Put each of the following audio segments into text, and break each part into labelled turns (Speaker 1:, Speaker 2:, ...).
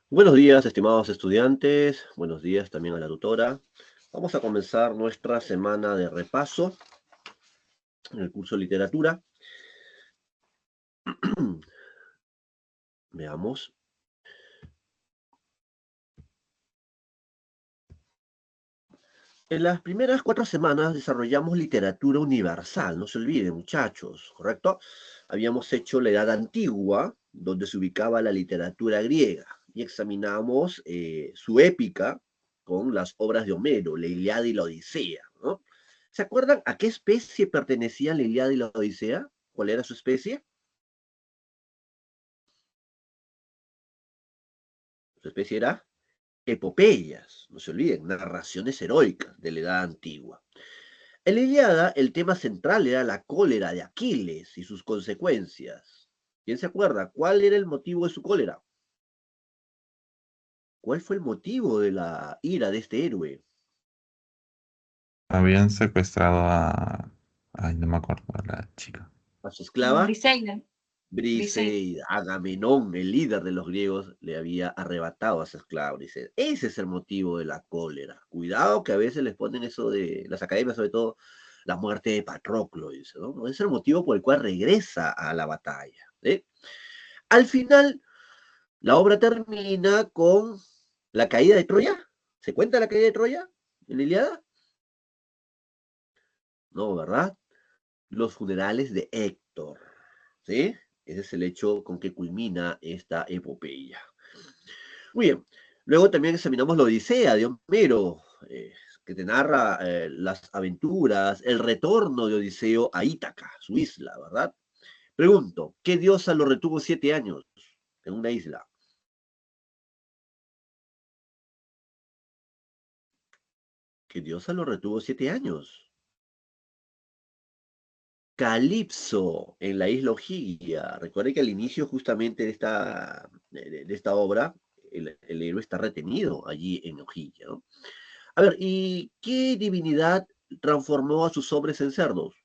Speaker 1: Buenos días, estimados estudiantes. Buenos días también a la tutora. Vamos a comenzar nuestra semana de repaso en el curso de literatura. Veamos. En las primeras 4 semanas desarrollamos literatura universal, no se olviden, muchachos, ¿correcto? Habíamos hecho la Edad Antigua, donde se ubicaba la literatura griega, y examinamos su épica con las obras de Homero, la Ilíada y la Odisea, ¿no? ¿Se acuerdan a qué especie pertenecían la Ilíada y la Odisea? ¿Cuál era su especie? Su especie era epopeyas, no se olviden, narraciones heroicas de la Edad Antigua. En la Ilíada, el tema central era la cólera de Aquiles y sus consecuencias. ¿Quién se acuerda? ¿Cuál era el motivo de su cólera? ¿Cuál fue el motivo de la ira de este héroe?
Speaker 2: Habían secuestrado a... Ay, no me acuerdo, a la chica.
Speaker 1: A su esclava
Speaker 3: Briseida, Briseida.
Speaker 1: Briseida. Agamenón, el líder de los griegos, le había arrebatado a su esclava Briseida. Ese es el motivo de la cólera. Cuidado que a veces les ponen eso de las academias, sobre todo la muerte de Patroclo, dice, ¿no? Ese es el motivo por el cual regresa a la batalla. ¿Eh? Al final, la obra termina con la caída de Troya. ¿Se cuenta la caída de Troya en la Ilíada? No, ¿verdad? Los funerales de Héctor. ¿Sí? Ese es el hecho con que culmina esta epopeya. Muy bien. Luego también examinamos la Odisea de Homero, que te narra las aventuras, el retorno de Odiseo a Ítaca, su isla, ¿verdad? Pregunto, ¿qué diosa lo retuvo 7 años en una isla? ¿Qué diosa lo retuvo 7 años? Calipso en la isla Ogygia. Recuerden que al inicio justamente de esta obra, el héroe está retenido allí en Ogygia, ¿no? A ver, ¿y qué divinidad transformó a sus hombres en cerdos?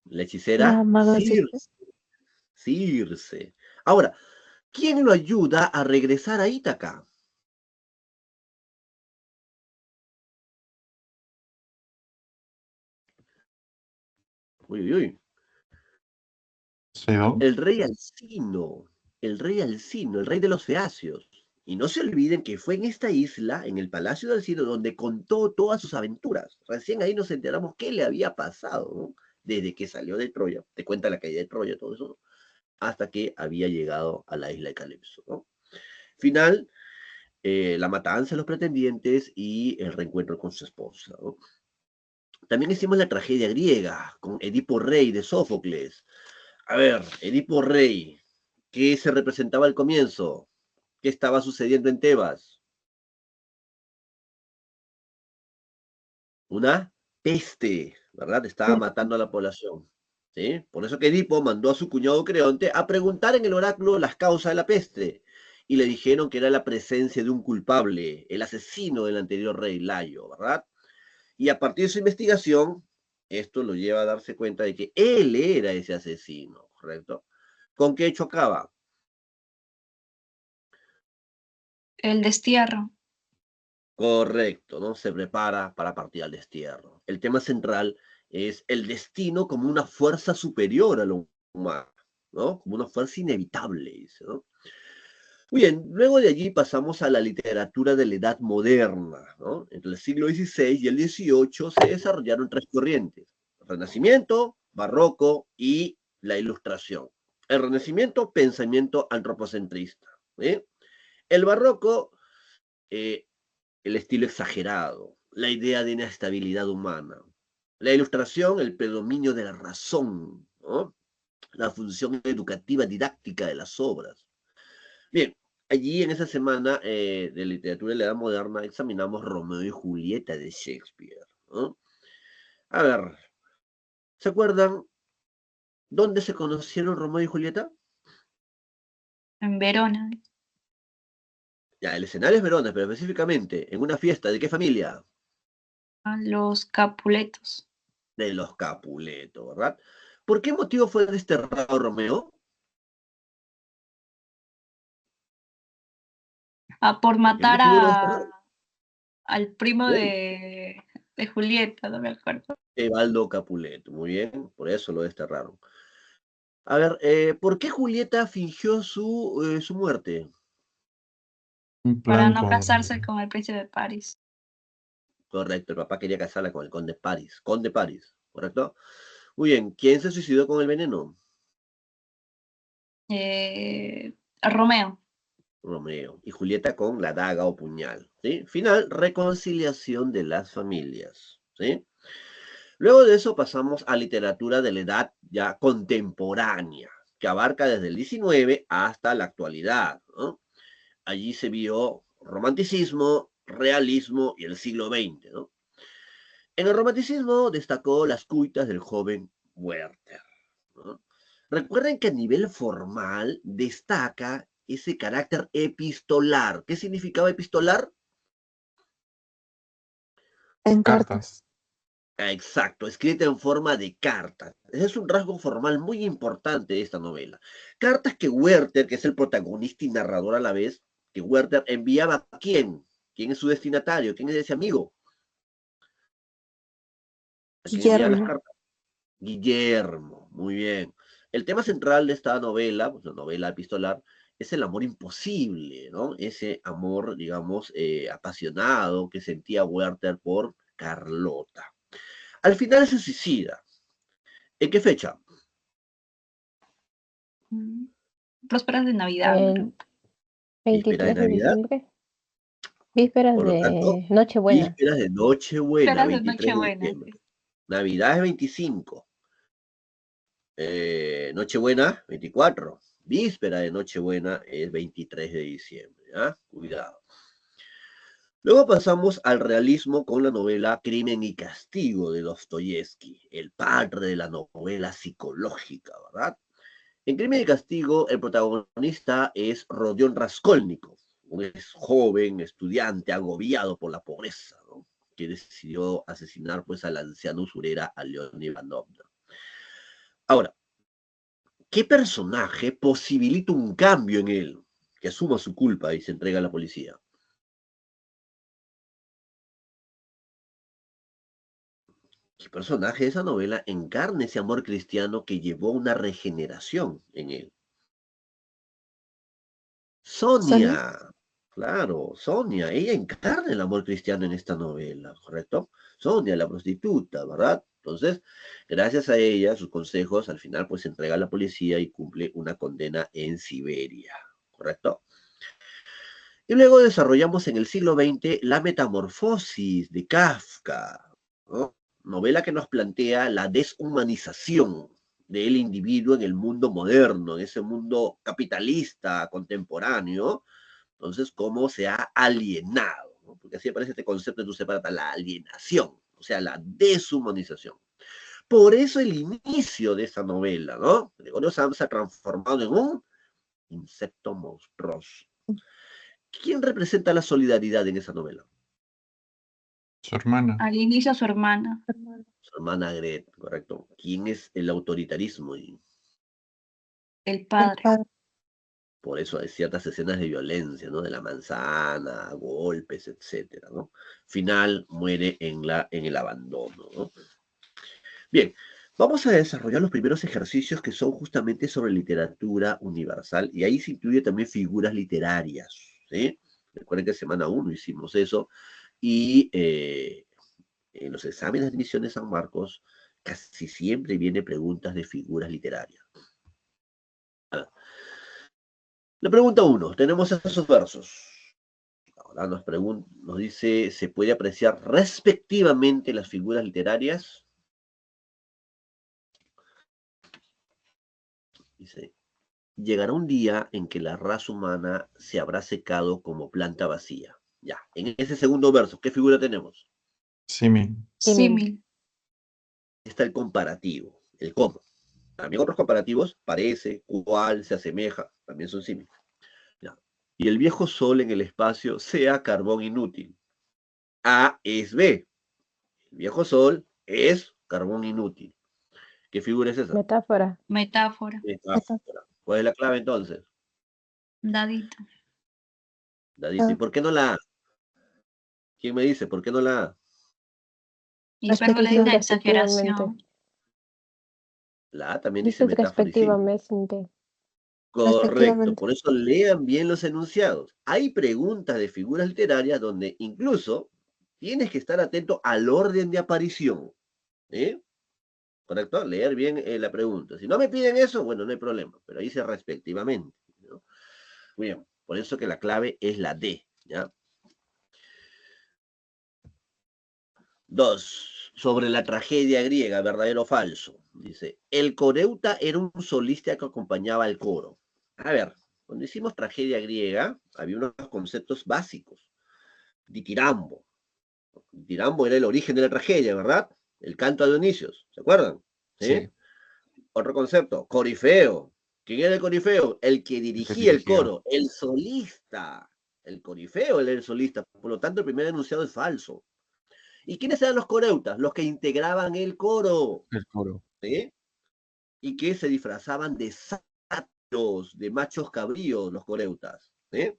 Speaker 1: La
Speaker 3: La
Speaker 1: hechicera
Speaker 3: maga Circe.
Speaker 1: Circe. Circe. Ahora, ¿quién lo ayuda a regresar a Ítaca? Uy, uy, uy.
Speaker 2: ¿Feo?
Speaker 1: El rey Alcino, el rey Alcino, el rey de los Feacios. Y no se olviden que fue en esta isla, en el Palacio de Alcino, donde contó todas sus aventuras. Recién ahí nos enteramos qué le había pasado, ¿no? Desde que salió de Troya, te cuenta la caída de Troya, todo eso, ¿no? Hasta que había llegado a la isla de Calipso, ¿no? Final, la matanza de los pretendientes y el reencuentro con su esposa, ¿no? También hicimos la tragedia griega con Edipo Rey de Sófocles. A ver, Edipo Rey, ¿qué se representaba al comienzo? ¿Qué estaba sucediendo en Tebas? Una peste, ¿verdad? Estaba matando a la población. ¿Sí? Por eso que Edipo mandó a su cuñado Creonte a preguntar en el oráculo las causas de la peste. Y le dijeron que era la presencia de un culpable, el asesino del anterior rey Layo, ¿verdad? Y a partir de su investigación, esto lo lleva a darse cuenta de que él era ese asesino, ¿correcto? ¿Con qué hecho acaba?
Speaker 3: El destierro.
Speaker 1: Correcto, ¿no? Se prepara para partir al destierro. El tema central es el destino como una fuerza superior a lo humano, ¿no? Como una fuerza inevitable, dice, ¿no? Muy bien, luego de allí pasamos a la literatura de la Edad Moderna, ¿no? Entre el siglo XVI y el XVIII se desarrollaron tres corrientes: Renacimiento, Barroco y la Ilustración. El Renacimiento, pensamiento antropocentrista, ¿eh? El Barroco, eh, el estilo exagerado, la idea de inestabilidad humana. La Ilustración, el predominio de la razón, ¿no? La función educativa didáctica de las obras. Bien, allí en esa semana de literatura de la Edad Moderna examinamos Romeo y Julieta de Shakespeare, ¿no? A ver, ¿se acuerdan dónde se conocieron Romeo y Julieta?
Speaker 3: En Verona.
Speaker 1: Ya, el escenario es Verona, pero específicamente en una fiesta, ¿de qué familia?
Speaker 3: A los Capuletos.
Speaker 1: De los Capuleto, ¿verdad? ¿Por qué motivo fue desterrado Romeo?
Speaker 3: Por
Speaker 1: ¿Por qué
Speaker 3: matar
Speaker 1: motivo lo desterraron?
Speaker 3: al primo
Speaker 1: Bien.
Speaker 3: de Julieta, no me acuerdo.
Speaker 1: Evaldo Capuleto, muy bien, por eso lo desterraron. A ver, ¿por qué Julieta fingió su muerte?
Speaker 2: Un
Speaker 3: Para
Speaker 2: plan
Speaker 3: no
Speaker 2: por...
Speaker 3: casarse con el príncipe de París.
Speaker 1: Correcto, el papá quería casarla con el conde París, ¿correcto? Muy bien, ¿quién se suicidó con el veneno?
Speaker 3: Romeo.
Speaker 1: Romeo. Y Julieta con la daga o puñal, ¿sí? Final, reconciliación de las familias, ¿sí? Luego de eso pasamos a literatura de la edad ya contemporánea, que abarca desde el 19 hasta la actualidad, ¿no? Allí se vio romanticismo, realismo y el siglo XX, ¿no? En el romanticismo destacó las cuitas del joven Werther, ¿no? Recuerden que a nivel formal destaca ese carácter epistolar. ¿Qué significaba epistolar?
Speaker 4: En carta.
Speaker 2: Cartas.
Speaker 1: Exacto, escrita en forma de cartas. Ese es un rasgo formal muy importante de esta novela. Cartas que Werther, que es el protagonista y narrador a la vez, que Werther enviaba a quién, quién es su destinatario, quién es ese amigo, a quién enviaba las
Speaker 4: Guillermo.
Speaker 1: cartas. Guillermo, muy bien. El tema central de esta novela, pues la novela epistolar, es el amor imposible, ¿no? Ese amor, digamos, apasionado que sentía Werther por Carlota. Al final se suicida. ¿En qué fecha?
Speaker 3: Mm, Prósperas de Navidad.
Speaker 4: El
Speaker 1: Víspera de
Speaker 4: 23 de
Speaker 1: Navidad,
Speaker 4: diciembre. Vísperas
Speaker 1: por lo tanto,
Speaker 4: de Nochebuena.
Speaker 1: vísperas de Nochebuena,
Speaker 3: Prósperas de
Speaker 1: 23 de
Speaker 3: Nochebuena.
Speaker 1: diciembre. Navidad es 25. Nochebuena, 24. Víspera de Nochebuena es 23 de diciembre. ¿Ah? Cuidado. Luego pasamos al realismo con la novela Crimen y Castigo de Dostoyevsky, el padre de la novela psicológica, ¿verdad? En Crimen y Castigo, el protagonista es Rodion Raskolnikov, un joven estudiante agobiado por la pobreza, ¿no? Que decidió asesinar pues a la anciana usurera Aliona Ivanovna. Ahora, ¿qué personaje posibilita un cambio en él? Que asuma su culpa y se entrega a la policía. ¿Qué personaje de esa novela encarna ese amor cristiano que llevó a una regeneración en él?
Speaker 4: Sonia.
Speaker 1: Sonia, claro, Sonia, ella encarna el amor cristiano en esta novela, ¿correcto? Sonia, la prostituta, ¿verdad? Entonces, gracias a ella, sus consejos, al final pues se entrega a la policía y cumple una condena en Siberia, ¿correcto? Y luego desarrollamos en el siglo XX la metamorfosis de Kafka, ¿no? Novela que nos plantea la deshumanización del individuo en el mundo moderno, en ese mundo capitalista contemporáneo. Entonces, cómo se ha alienado, ¿no? Porque así aparece este concepto en tu separata, la alienación, o sea, la deshumanización. Por eso el inicio de esta novela, ¿no? Gregorio Samsa se ha transformado en un insecto monstruoso. ¿Quién representa la solidaridad en esa novela?
Speaker 2: Su hermana.
Speaker 3: Al inicio su hermana.
Speaker 1: Su hermana Gret, correcto. ¿Quién es el autoritarismo? Y
Speaker 3: El
Speaker 4: El
Speaker 3: padre.
Speaker 4: padre.
Speaker 1: por eso hay ciertas escenas de violencia, ¿no? De la manzana, golpes, etcétera, ¿no? Final muere en el abandono, ¿no? Bien, vamos a desarrollar los primeros ejercicios que son justamente sobre literatura universal y ahí se incluye también figuras literarias, ¿sí? Recuerden que semana 1 hicimos eso y en los exámenes de admisión de San Marcos casi siempre viene preguntas de figuras literarias. A ver, la pregunta 1, tenemos esos versos. Ahora nos dice, ¿se puede apreciar respectivamente las figuras literarias? Dice, llegará un día en que la raza humana se habrá secado como planta vacía. Ya, en ese segundo verso, ¿qué figura tenemos?
Speaker 2: Simi.
Speaker 3: Símil.
Speaker 1: Está el comparativo, el cómo. También otros comparativos, parece, cuál, se asemeja, también son similares. Y el viejo sol en el espacio sea carbón inútil. A es B. El viejo sol es carbón inútil. ¿Qué figura es esa?
Speaker 4: Metáfora.
Speaker 3: Metáfora.
Speaker 1: Metáfora. ¿Cuál es la clave entonces?
Speaker 3: Dadito.
Speaker 1: Dadito. ¿Y por qué no la A? ¿Quién me dice? ¿Por qué no la A?
Speaker 3: Hipérbola y la
Speaker 4: Respectivamente.
Speaker 3: exageración.
Speaker 1: La A también dice
Speaker 4: Dices
Speaker 1: metáfora y símbolo.
Speaker 4: respectivamente.
Speaker 1: Correcto,
Speaker 5: Respectivamente.
Speaker 1: por eso lean bien los enunciados. Hay preguntas de figuras literarias donde incluso tienes que estar atento al orden de aparición. ¿Eh? ¿Correcto? Leer bien la pregunta. Si no me piden eso, bueno, no hay problema, pero ahí dice respectivamente, ¿no? Muy bien, por eso que la clave es la D, ¿ya? 2. Sobre la tragedia griega, verdadero o falso. Dice, el coreuta era un solista que acompañaba al coro. A ver, cuando hicimos tragedia griega, había unos conceptos básicos. Ditirambo. Ditirambo era el origen de la tragedia, ¿verdad? El canto a Dionisios, ¿se acuerdan? ¿Sí?
Speaker 2: Sí.
Speaker 1: Otro concepto, corifeo. ¿Quién era el corifeo? El que dirigía el
Speaker 2: dirigía.
Speaker 1: coro, el solista. El corifeo era el solista, por lo tanto el primer enunciado es falso. ¿Y quiénes eran los coreutas? Los que integraban el coro,
Speaker 2: El coro.
Speaker 1: ¿sí? Y que se disfrazaban de sátiros, de machos cabríos, los coreutas, ¿sí?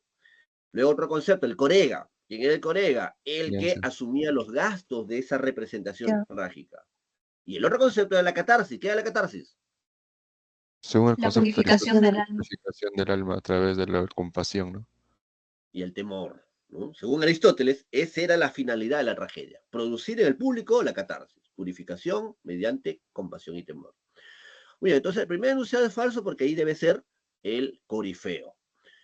Speaker 1: Luego otro concepto, el corega. ¿Quién era el corega? El
Speaker 2: Ya
Speaker 1: que
Speaker 2: sé.
Speaker 1: asumía los gastos de esa representación
Speaker 5: Ya.
Speaker 1: trágica. Y el otro concepto era la catarsis. ¿Qué era la catarsis?
Speaker 2: Según el
Speaker 3: La
Speaker 2: concepto de
Speaker 3: purificación del
Speaker 2: la
Speaker 3: alma.
Speaker 2: purificación del alma a través de la compasión, ¿no?
Speaker 1: Y el temor, ¿no? Según Aristóteles, esa era la finalidad de la tragedia. Producir en el público la catarsis. Purificación mediante compasión y temor. Muy bien, entonces el primer enunciado es falso porque ahí debe ser el corifeo.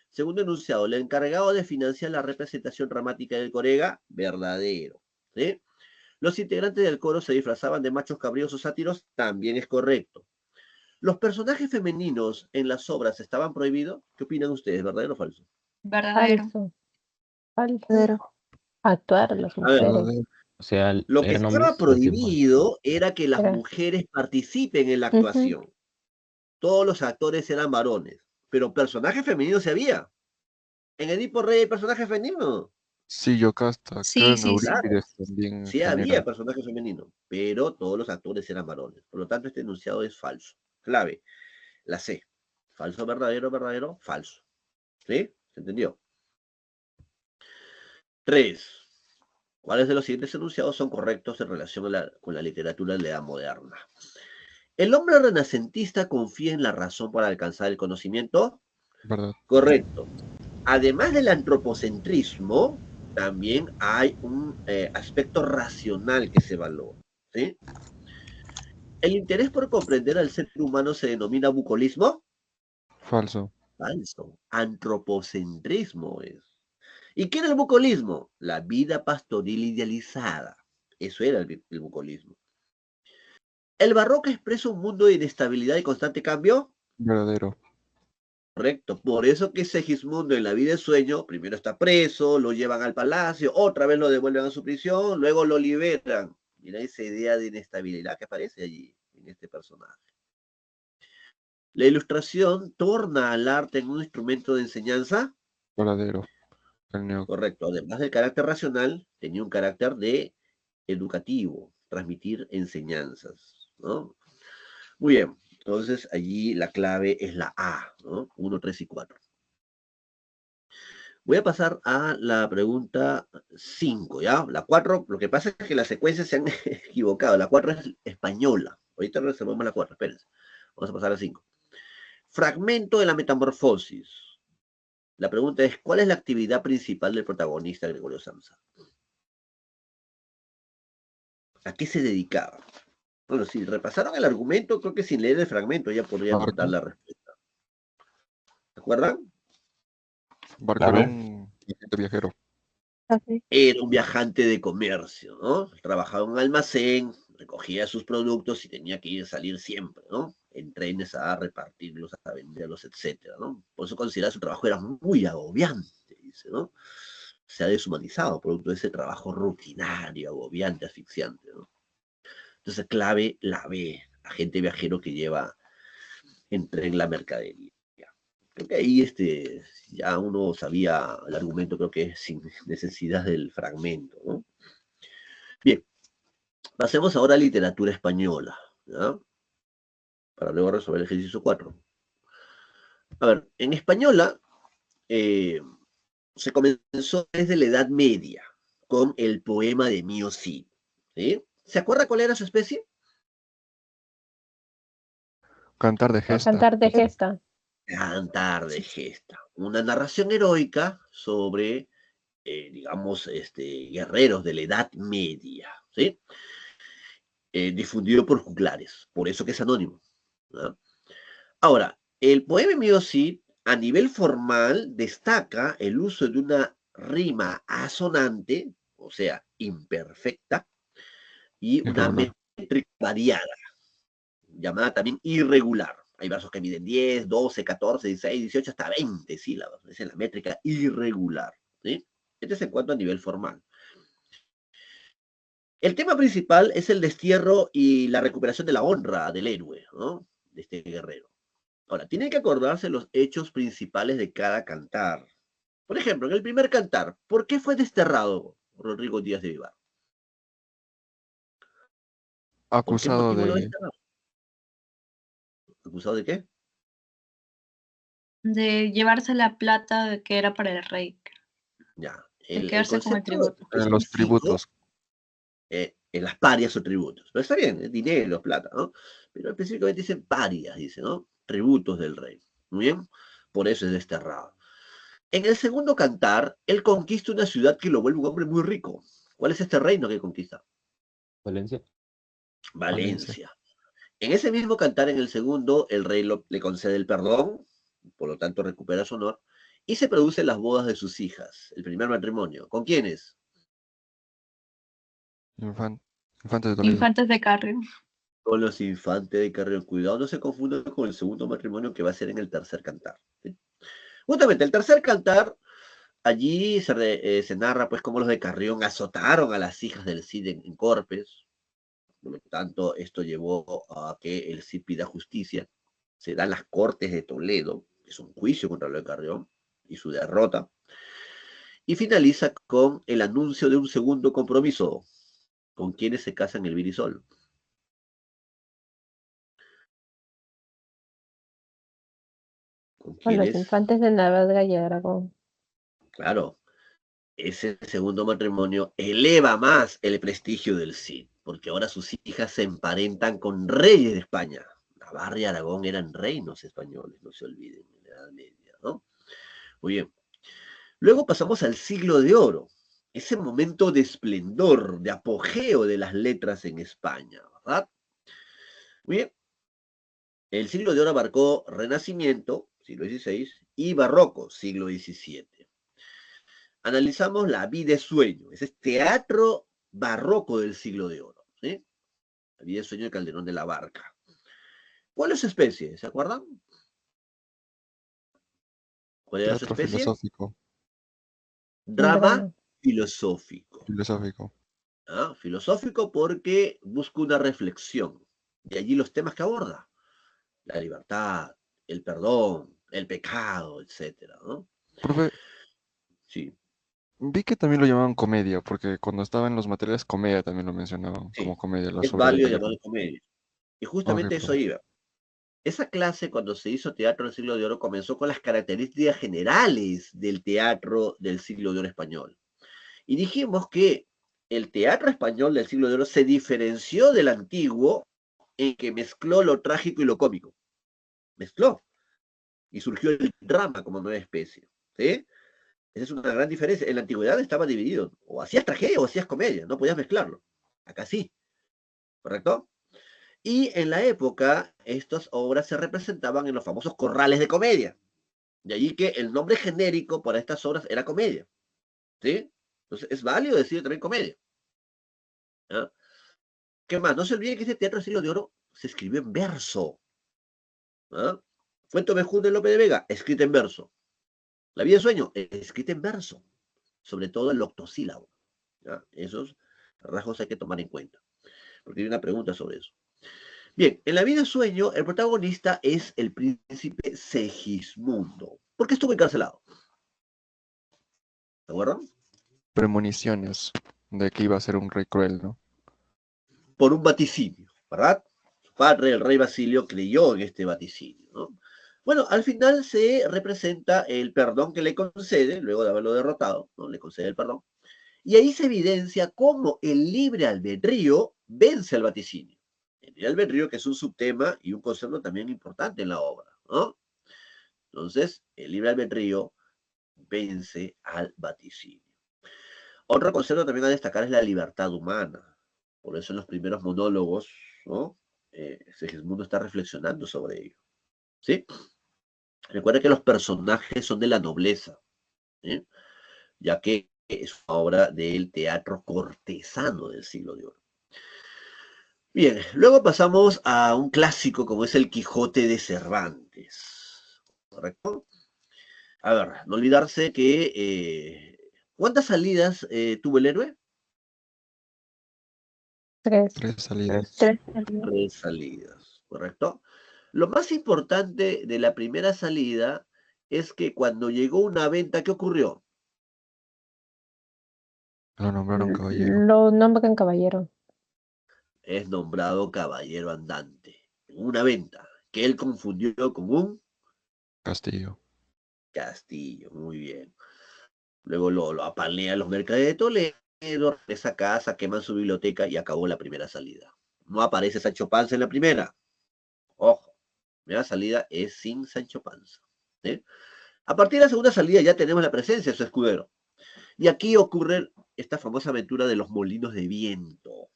Speaker 1: Segundo enunciado, el encargado de financiar la representación dramática del corega, verdadero. ¿Sí? Los integrantes del coro se disfrazaban de machos cabríos o sátiros, también es correcto. ¿Los personajes femeninos en las obras estaban prohibidos? ¿Qué opinan ustedes, verdadero o falso?
Speaker 3: Verdadero.
Speaker 4: Falso. Falso.
Speaker 5: Verdadero.
Speaker 4: Actuar a las
Speaker 1: A ver,
Speaker 4: mujeres.
Speaker 6: O sea,
Speaker 1: lo que
Speaker 6: eran
Speaker 1: estaba
Speaker 6: hombres los demás.
Speaker 1: prohibido era que las
Speaker 4: Era.
Speaker 1: mujeres participen en la
Speaker 4: Ujú.
Speaker 1: actuación. Todos los actores eran varones, pero personajes femeninos se había. En Edipo Rey hay personajes femeninos.
Speaker 2: Sí, Yocasta, creo
Speaker 3: Sí,
Speaker 2: en
Speaker 3: sí, sí.
Speaker 2: Eurípides también
Speaker 1: Sí
Speaker 2: también
Speaker 1: había
Speaker 2: hay.
Speaker 1: personajes femeninos, pero todos los actores eran varones. Por lo tanto, este enunciado es falso. Clave, la C. Falso, verdadero, verdadero, falso. ¿Sí? ¿Se entendió? 3. ¿Cuáles de los siguientes enunciados son correctos en relación con la literatura de la edad moderna? ¿El hombre renacentista confía en la razón para alcanzar el conocimiento?
Speaker 2: ¿Verdad?
Speaker 1: Correcto. Además del antropocentrismo, también hay un aspecto racional que se valora. ¿Sí? ¿El interés por comprender al ser humano se denomina bucolismo?
Speaker 2: Falso.
Speaker 1: Falso. Antropocentrismo es. ¿Y qué era el bucolismo? La vida pastoril idealizada. Eso era el bucolismo. ¿El barroco expresa un mundo de inestabilidad y constante cambio?
Speaker 2: Verdadero.
Speaker 1: Correcto. Por eso que Segismundo en La vida de sueño, primero está preso, lo llevan al palacio, otra vez lo devuelven a su prisión, luego lo liberan. Mira esa idea de inestabilidad que aparece allí, en este personaje. La ilustración torna al arte en un instrumento de enseñanza.
Speaker 2: Verdadero. El neo.
Speaker 1: Correcto. Además del carácter racional, tenía un carácter de educativo, transmitir enseñanzas, ¿no? Muy bien. Entonces, allí la clave es la A, ¿no? 1, 3 y 4. Voy a pasar a la pregunta 5, ¿ya? La 4, lo que pasa es que las secuencias se han equivocado. La 4 es española. Ahorita reservamos la 4, espérense. Vamos a pasar a la 5. Fragmento de la metamorfosis. La pregunta es, ¿cuál es la actividad principal del protagonista Gregorio Samsa? ¿A qué se dedicaba? Bueno, si repasaron el argumento, creo que sin leer el fragmento ya podrían
Speaker 2: Barco.
Speaker 1: dar la respuesta. ¿Se acuerdan?
Speaker 2: Barco
Speaker 6: A
Speaker 2: era
Speaker 6: ver.
Speaker 2: un agente viajero.
Speaker 5: Así.
Speaker 1: Era un viajante de comercio, ¿no? Trabajaba en un almacén, recogía sus productos y tenía que salir siempre, ¿no? En trenes a repartirlos, a venderlos, etcétera, ¿no? Por eso considera su trabajo era muy agobiante, dice, ¿no? Se ha deshumanizado producto de ese trabajo rutinario, agobiante, asfixiante, ¿no? Entonces, clave la B, agente viajero que lleva en tren la mercadería. Creo que ahí ya uno sabía el argumento, creo que sin necesidad del fragmento, ¿no? Bien, pasemos ahora a literatura española, ¿ya? para luego resolver el ejercicio 4. A ver, en española se comenzó desde la Edad Media con el poema de Mío Cid. ¿Sí? ¿Se acuerda cuál era su especie?
Speaker 5: Cantar de gesta.
Speaker 4: Cantar de gesta.
Speaker 1: Cantar de gesta. Una narración heroica sobre, digamos, guerreros de la Edad Media. ¿Sí? Difundido por juglares, por eso que es anónimo, ¿no? Ahora, el poema Mío Cid, a nivel formal, destaca el uso de una rima asonante, o sea, imperfecta, y una
Speaker 5: Irregular.
Speaker 1: métrica variada, llamada también irregular. Hay versos que miden 10, 12, 14, 16, 18, hasta 20 sílabas. Esa es la métrica irregular, ¿sí? Este es en cuanto a nivel formal. El tema principal es el destierro y la recuperación de la honra del héroe, ¿no? De este guerrero. Ahora, tienen que acordarse los hechos principales de cada cantar. Por ejemplo, en el primer cantar, ¿por qué fue desterrado Rodrigo Díaz de Vivar? ¿Por qué
Speaker 5: Acusado
Speaker 1: motivo lo
Speaker 5: de...
Speaker 1: desterraron? ¿Acusado de qué?
Speaker 3: De llevarse la plata que era para el rey.
Speaker 1: Ya.
Speaker 3: De
Speaker 1: El
Speaker 3: quedarse con el
Speaker 1: concepto
Speaker 3: tributo.
Speaker 5: los
Speaker 1: específico
Speaker 5: tributos.
Speaker 1: en las parias o tributos. Pero está bien, es dinero, plata, ¿no? Pero específicamente dicen parias, dice, ¿no? Tributos del rey. Muy bien. Por eso es desterrado. En el segundo cantar, él conquista una ciudad que lo vuelve un hombre muy rico. ¿Cuál es este reino que conquista?
Speaker 6: Valencia.
Speaker 1: Valencia. En ese mismo cantar, en el segundo, el rey le concede el perdón, por lo tanto recupera su honor, y se producen las bodas de sus hijas, el primer matrimonio. ¿Con quiénes?
Speaker 5: Infantes de Toledo.
Speaker 3: Infantes de Carrio.
Speaker 1: Con los infantes de Carrión. Cuidado, no se confunda con el segundo matrimonio que va a ser en el tercer cantar. ¿Sí? Justamente, el tercer cantar, allí se narra pues cómo los de Carrión azotaron a las hijas del Cid en Corpes. Por lo tanto, esto llevó a que el Cid pida justicia. Se dan las Cortes de Toledo, que es un juicio contra los de Carrión, y su derrota. Y finaliza con el anuncio de un segundo compromiso, con quienes se casan Elvira y Sol. Con
Speaker 4: Con los
Speaker 1: quienes,
Speaker 4: infantes de Navarra y Aragón.
Speaker 1: claro, ese segundo matrimonio eleva más el prestigio del Cid, porque ahora sus hijas se emparentan con reyes de España. Navarra y Aragón eran reinos españoles, no se olviden, en la Edad Media, ¿no? Muy bien. Luego pasamos al siglo de oro, ese momento de esplendor, de apogeo de las letras en España, ¿verdad? Muy bien. El siglo de oro abarcó Renacimiento, siglo XVI, y Barroco, siglo XVII. Analizamos la vida y sueño, ese es teatro barroco del siglo de oro, ¿sí? La vida y sueño de Calderón de la Barca. ¿Cuál es su especie? ¿Se acuerdan? ¿Cuál era su
Speaker 5: Teatro
Speaker 1: especie?
Speaker 5: filosófico.
Speaker 1: Drama filosófico.
Speaker 5: Filosófico.
Speaker 1: ¿Ah? Filosófico porque busca una reflexión. De allí los temas que aborda. La libertad, el perdón, el pecado, etcétera, ¿no?
Speaker 5: Profe,
Speaker 1: Sí,
Speaker 5: vi que también lo llamaban comedia, porque cuando estaba en los materiales comedia también lo mencionaban
Speaker 1: sí.
Speaker 5: como comedia, las
Speaker 1: Es
Speaker 5: obras de
Speaker 1: válido llamarlo
Speaker 5: Calderón.
Speaker 1: comedia. Y
Speaker 5: Ok,
Speaker 1: justamente eso
Speaker 5: profe.
Speaker 1: iba. Esa clase, cuando se hizo teatro del siglo de oro, comenzó con las características generales del teatro del siglo de oro español. Y dijimos que el teatro español del siglo de oro se diferenció del antiguo en que mezcló lo trágico y lo cómico. Mezcló. Y surgió el drama como nueva especie. ¿Sí? Esa es una gran diferencia. En la antigüedad estaba dividido. O hacías tragedia o hacías comedia. No podías mezclarlo. Acá sí. ¿Correcto? Y en la época, estas obras se representaban en los famosos corrales de comedia. De allí que el nombre genérico para estas obras era comedia. ¿Sí? Entonces es válido decir también comedia. ¿Ah? ¿Qué más? No se olviden que este teatro del siglo de oro se escribió en verso. ¿Ah? Fuente Mejún de Lope de Vega, escrita en verso. La vida de sueño, escrita en verso. Sobre todo el octosílabo. ¿Ah? Esos rasgos hay que tomar en cuenta. Porque hay una pregunta sobre eso. Bien, en la vida de sueño, el protagonista es el príncipe Segismundo. ¿Por qué estuvo encarcelado? ¿De acuerdo?
Speaker 5: Premoniciones de que iba a ser un rey cruel, ¿no?
Speaker 1: Por un vaticinio, ¿verdad? padre, el rey Basilio, creyó en este vaticinio, ¿no? Bueno, al final se representa el perdón que le concede, luego de haberlo derrotado, ¿no? Le concede el perdón. Y ahí se evidencia cómo el libre albedrío vence al vaticinio. El libre albedrío, que es un subtema y un concepto también importante en la obra, ¿no? Entonces, el libre albedrío vence al vaticinio. Otro concepto también a destacar es la libertad humana. Por eso en los primeros monólogos, ¿no? Segismundo está reflexionando sobre ello. ¿Sí? Recuerda que los personajes son de la nobleza, ¿sí? Ya que es una obra del teatro cortesano del siglo de oro. Bien, luego pasamos a un clásico como es el Quijote de Cervantes. ¿Correcto? A ver, no olvidarse que... ¿cuántas salidas tuvo el héroe?
Speaker 4: 3.
Speaker 5: 3 salidas.
Speaker 4: 3.
Speaker 1: 3 salidas, ¿correcto? Lo más importante de la primera salida es que cuando llegó una venta, ¿qué ocurrió?
Speaker 5: Lo nombraron caballero.
Speaker 4: Lo nombran caballero.
Speaker 1: Es nombrado caballero andante. En una venta que él confundió con un
Speaker 5: Castillo.
Speaker 1: castillo. Muy bien. Luego lo apalean los mercaderes de Toledo, esa casa, queman su biblioteca y acabó la primera salida. No aparece Sancho Panza en la primera. Ojo, la primera salida es sin Sancho Panza. ¿Sí? A partir de la segunda salida ya tenemos la presencia de su escudero. Y aquí ocurre esta famosa aventura de los molinos de viento,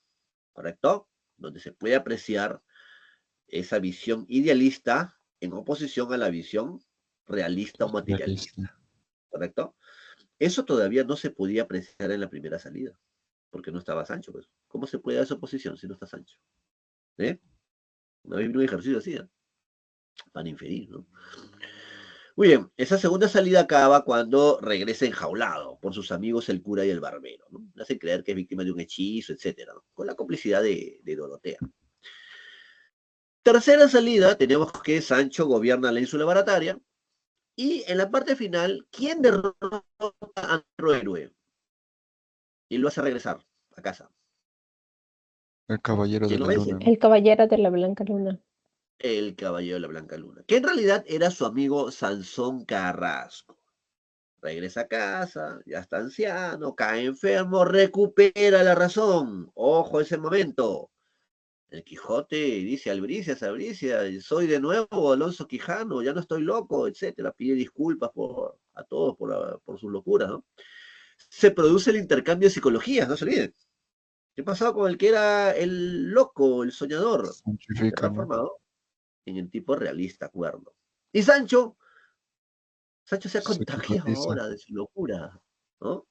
Speaker 1: ¿correcto? Donde se puede apreciar esa visión idealista en oposición a la visión realista o materialista, ¿correcto? Eso todavía no se podía apreciar en la primera salida, porque no estaba Sancho, pues. ¿Cómo se puede dar esa oposición si no está Sancho? ¿Eh? No hay un ejercicio así, ¿eh? Para inferir, ¿no? Muy bien, esa segunda salida acaba cuando regresa enjaulado por sus amigos el cura y el barbero, ¿no? Le hacen creer que es víctima de un hechizo, etcétera, ¿no? Con la complicidad de Dorotea. Tercera salida, tenemos que Sancho gobierna la ínsula barataria. Y en la parte final, ¿quién derrota a nuestro héroe? Y lo hace regresar a casa.
Speaker 5: El caballero de
Speaker 1: ¿Quién lo
Speaker 5: la
Speaker 1: vence?
Speaker 5: luna.
Speaker 4: El caballero de la Blanca Luna.
Speaker 1: El caballero de la Blanca Luna, que en realidad era su amigo Sansón Carrasco. Regresa a casa, ya está anciano, cae enfermo, recupera la razón. Ojo ese momento. El Quijote dice, Albricias, Albricias, soy de nuevo Alonso Quijano, ya no estoy loco, etcétera. Pide disculpas a todos por sus locuras, ¿no? Se produce el intercambio de psicologías, no se olviden. ¿Qué pasaba con el que era el loco, el soñador? Se
Speaker 5: Sanchifica, ¿no?
Speaker 1: transformado en el tipo realista, cuerdo. Y Sancho se ha
Speaker 5: Se
Speaker 1: contagiado
Speaker 5: quijotiza.
Speaker 1: ahora de su locura, ¿no?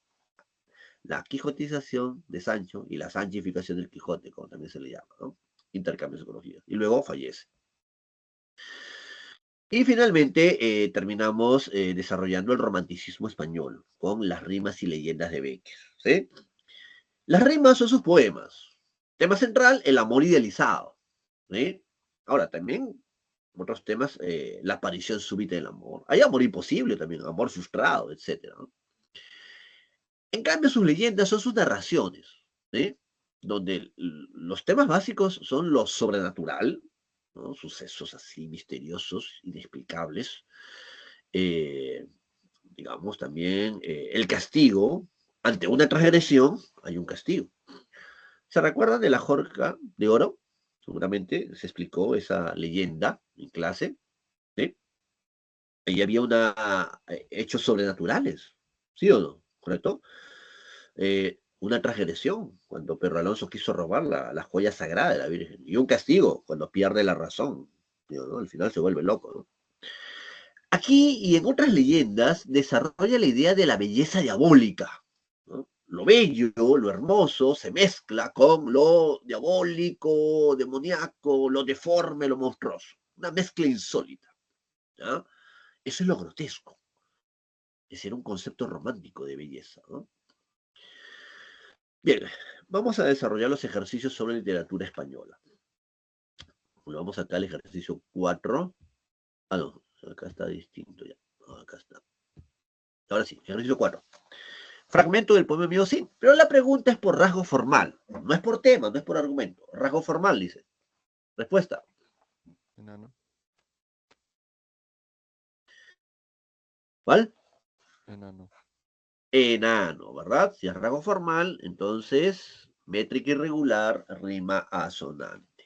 Speaker 1: La quijotización de Sancho y la sanchificación del Quijote, como también se le llama, ¿no? Intercambio de psicología. Y luego fallece. Y finalmente terminamos desarrollando el romanticismo español con las rimas y leyendas de Becker, ¿sí? Las rimas son sus poemas. Tema central, el amor idealizado, ¿sí? Ahora, también otros temas, la aparición súbita del amor. Hay amor imposible también, amor frustrado, etc., ¿no? En cambio, sus leyendas son sus narraciones, ¿sí? Donde los temas básicos son lo sobrenatural, ¿no? Sucesos así misteriosos, inexplicables. Eh, digamos también el castigo. Ante una transgresión hay un castigo. ¿Se recuerdan de la Jorca de Oro? Seguramente se explicó esa leyenda en clase, ¿sí? Ahí había hechos sobrenaturales, ¿sí o no? ¿Correcto? Una transgresión, cuando Pedro Alonso quiso robar la joya sagrada de la Virgen, y un castigo, cuando pierde la razón, ¿no? Al final se vuelve loco, ¿no? Aquí y en otras leyendas desarrolla la idea de la belleza diabólica, ¿no? Lo bello, lo hermoso, se mezcla con lo diabólico, demoníaco, lo deforme, lo monstruoso. Una mezcla insólita, ¿no? Eso es lo grotesco. Es decir, un concepto romántico de belleza, ¿no? Bien, vamos a desarrollar los ejercicios sobre literatura española. Vamos acá al ejercicio 4. Ah, no, acá está distinto ya. Acá está. Ahora sí, ejercicio 4. Fragmento del poema mío, sí, pero la pregunta es por rasgo formal. No es por tema, no es por argumento. Rasgo formal, dice. Respuesta.
Speaker 5: Enano.
Speaker 1: ¿Cuál?
Speaker 5: Enano.
Speaker 1: Enano, ¿verdad? Si es rasgo formal, entonces métrica irregular, rima asonante.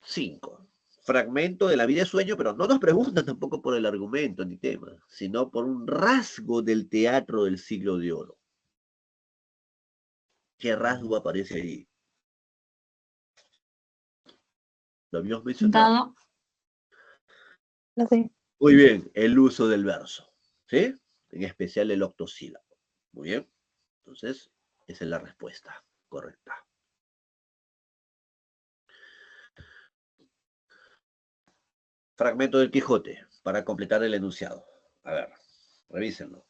Speaker 1: 5. Fragmento de la vida de sueño, pero no nos preguntan tampoco por el argumento ni tema, sino por un rasgo del teatro del siglo de oro. ¿Qué rasgo aparece ahí? Lo habíamos mencionado.
Speaker 3: Dado.
Speaker 4: No sé.
Speaker 1: Muy bien, el uso del verso, ¿sí? En especial el octosílabo. Muy bien. Entonces, esa es la respuesta correcta. Fragmento del Quijote, para completar el enunciado. A ver, revísenlo.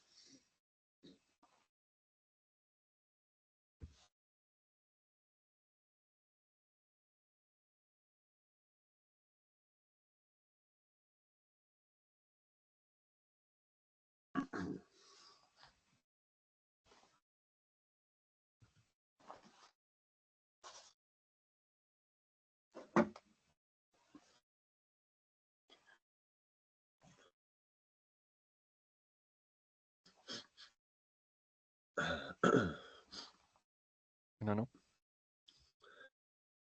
Speaker 5: Enano.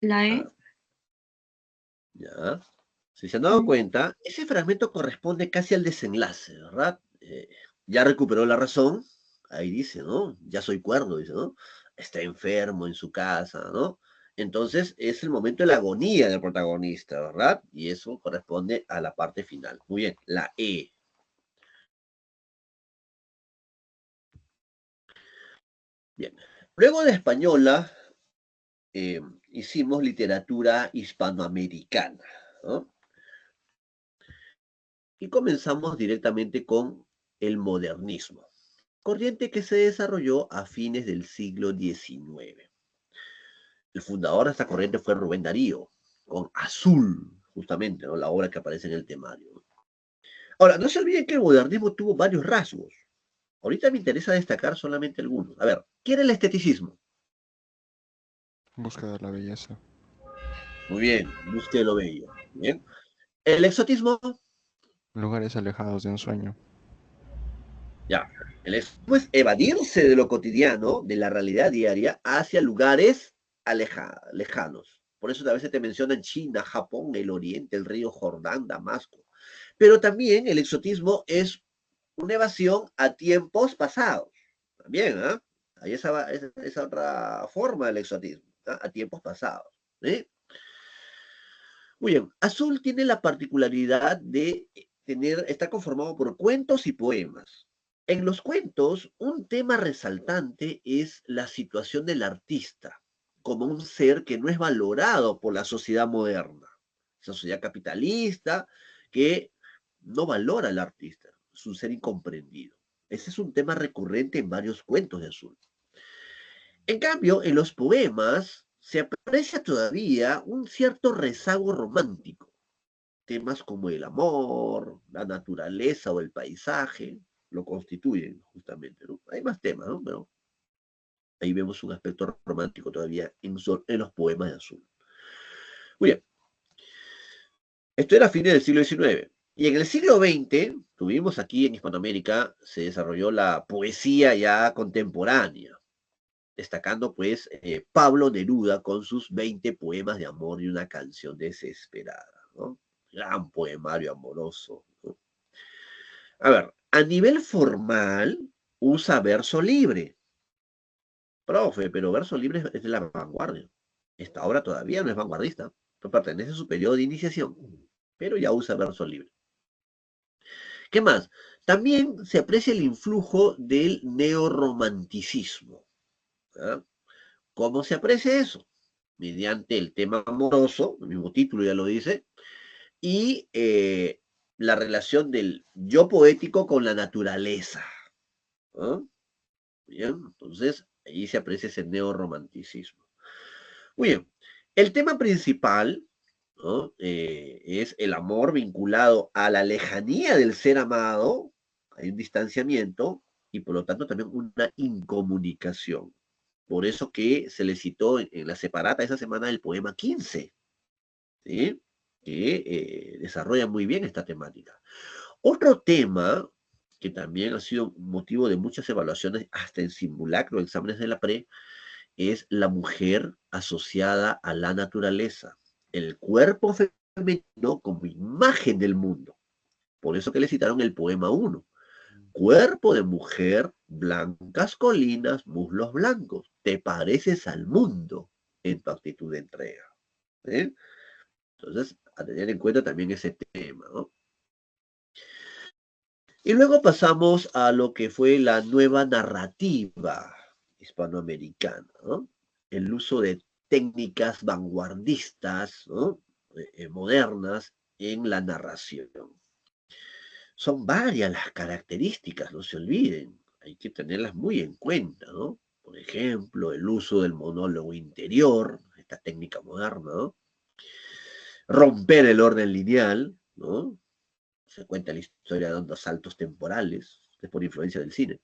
Speaker 3: La E.
Speaker 1: Ah, ya. Si se han dado cuenta, ese fragmento corresponde casi al desenlace, ¿verdad? Ya recuperó la razón, ahí dice, ¿no? Ya soy cuerdo, dice, ¿no? Está enfermo en su casa, ¿no? Entonces es el momento de la agonía del protagonista, ¿verdad? Y eso corresponde a la parte final. Muy bien, la E. Bien. Luego de española, eh, hicimos literatura hispanoamericana, ¿no? Y comenzamos directamente con el modernismo, corriente que se desarrolló a fines del siglo XIX. El fundador de esta corriente fue Rubén Darío, con Azul, justamente, ¿no? La obra que aparece en el temario. Ahora, no se olviden que el modernismo tuvo varios rasgos. Ahorita me interesa destacar solamente algunos. A ver, ¿qué era el esteticismo?
Speaker 5: Busca de la belleza.
Speaker 1: Muy bien, busque lo bello. Bien. El exotismo,
Speaker 5: Lugares alejados de un sueño.
Speaker 1: ya. El exotismo es evadirse de lo cotidiano, de la realidad diaria, hacia lugares lejanos. Por eso a veces te mencionan China, Japón, el Oriente, el río Jordán, Damasco. Pero también el exotismo es una evasión a tiempos pasados. También, ¿eh? Hay esa otra forma del exotismo, ¿eh? A tiempos pasados. ¿Sí? Muy bien, Azul tiene la particularidad de está conformado por cuentos y poemas. En los cuentos, un tema resaltante es la situación del artista como un ser que no es valorado por la sociedad moderna, esa sociedad capitalista que no valora al artista, es un ser incomprendido. Ese es un tema recurrente en varios cuentos de Azul. En cambio, en los poemas se aprecia todavía un cierto rezago romántico. Temas como el amor, la naturaleza o el paisaje lo constituyen justamente, ¿no? Hay más temas, ¿no? Pero ahí vemos un aspecto romántico todavía en los poemas de Azul. Muy bien, esto era a fines del siglo XIX. Y en el siglo XX, tuvimos aquí en Hispanoamérica, se desarrolló la poesía ya contemporánea, destacando pues Pablo Neruda con sus 20 poemas de amor y una canción desesperada, ¿no? Gran poemario amoroso, ¿no? A ver, a nivel formal usa verso libre. Profe, pero verso libre es de la vanguardia. Esta obra todavía no es vanguardista, no pertenece a su periodo de iniciación, pero ya usa verso libre. ¿Qué más? También se aprecia el influjo del neorromanticismo, ¿ah? ¿Cómo se aprecia eso? Mediante el tema amoroso, el mismo título ya lo dice, y la relación del yo poético con la naturaleza, ¿no? Bien, entonces ahí se aprecia ese neorromanticismo. Muy bien, el tema principal, ¿no? Es el amor vinculado a la lejanía del ser amado, hay un distanciamiento y por lo tanto también una incomunicación. Por eso que se le citó en la separata esa semana el poema 15, ¿sí? Que desarrolla muy bien esta temática. Otro tema que también ha sido motivo de muchas evaluaciones, hasta en simulacro, exámenes de la pre, es la mujer asociada a la naturaleza, el cuerpo femenino como imagen del mundo. Por eso que le citaron el poema 1. Cuerpo de mujer, blancas colinas, muslos blancos. Te pareces al mundo en tu actitud de entrega. ¿Eh? Entonces, a tener en cuenta también ese tema, ¿no? Y luego pasamos a lo que fue la nueva narrativa hispanoamericana, ¿no? El uso de técnicas vanguardistas, ¿no? Modernas en la narración. Son varias las características, no se olviden, hay que tenerlas muy en cuenta, ¿no? Por ejemplo, el uso del monólogo interior, esta técnica moderna, ¿no? Romper el orden lineal, ¿no? Se cuenta la historia dando saltos temporales, es por influencia del cine.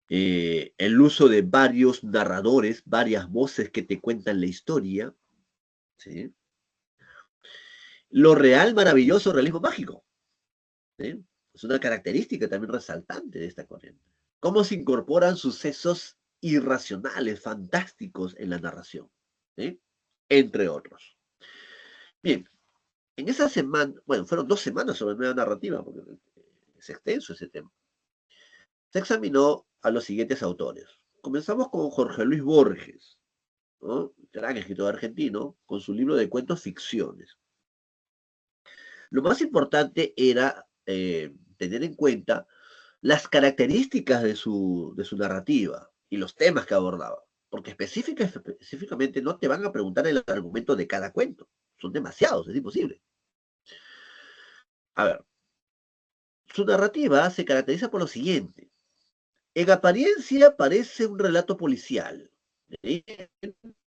Speaker 1: El uso de varios narradores, varias voces que te cuentan la historia, ¿sí? Lo real, maravilloso, realismo mágico, ¿sí? Es una característica también resaltante de esta corriente. Cómo se incorporan sucesos irracionales, fantásticos en la narración, ¿sí? Entre otros. Bien, en esa semana, bueno, fueron 2 semanas sobre nueva narrativa, porque es extenso ese tema. Se examinó a los siguientes autores. Comenzamos con Jorge Luis Borges, ¿no? Gran escritor argentino, con su libro de cuentos ficciones. Lo más importante era tener en cuenta las características de su narrativa y los temas que abordaba, porque específicamente no te van a preguntar el argumento de cada cuento, son demasiados, es imposible. A ver, su narrativa se caracteriza por lo siguiente. En apariencia parece un relato policial,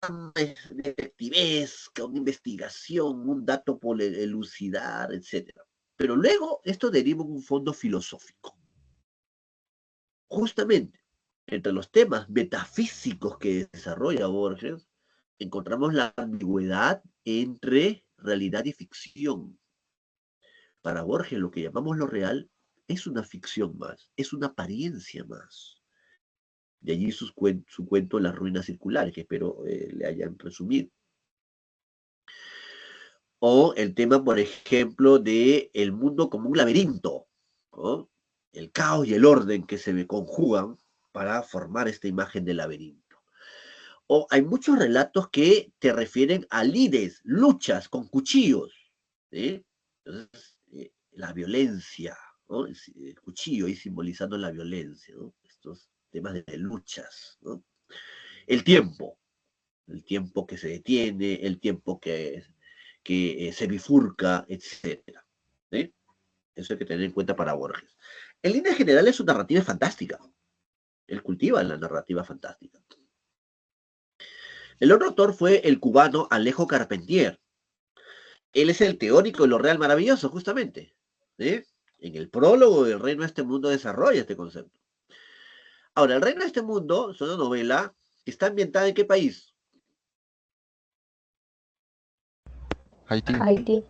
Speaker 1: una detectivesca, una investigación, un dato por elucidar, etc. Pero luego esto deriva en un fondo filosófico. Justamente, entre los temas metafísicos que desarrolla Borges, encontramos la ambigüedad entre realidad y ficción. Para Borges, lo que llamamos lo real es una ficción más, es una apariencia más. De allí su cuento Las ruinas circulares, que espero le hayan resumido. O el tema, por ejemplo, de el mundo como un laberinto, ¿no? El caos y el orden que se conjugan para formar esta imagen de laberinto. O hay muchos relatos que te refieren a lides, luchas con cuchillos, ¿sí? Entonces, la violencia, ¿no? El cuchillo ahí simbolizando la violencia, ¿no? Estos temas de luchas, ¿no? El tiempo que se detiene, el tiempo que se bifurca, etc. ¿Sí? Eso hay que tener en cuenta para Borges. En línea general, su narrativa es fantástica. Él cultiva la narrativa fantástica. El otro autor fue el cubano Alejo Carpentier. Él es el teórico de lo real maravilloso, justamente. ¿Sí? En el prólogo del Reino de este Mundo desarrolla este concepto. Ahora, el Reino de este Mundo es una novela que está ambientada ¿en qué país?
Speaker 5: Haití.
Speaker 4: Haití.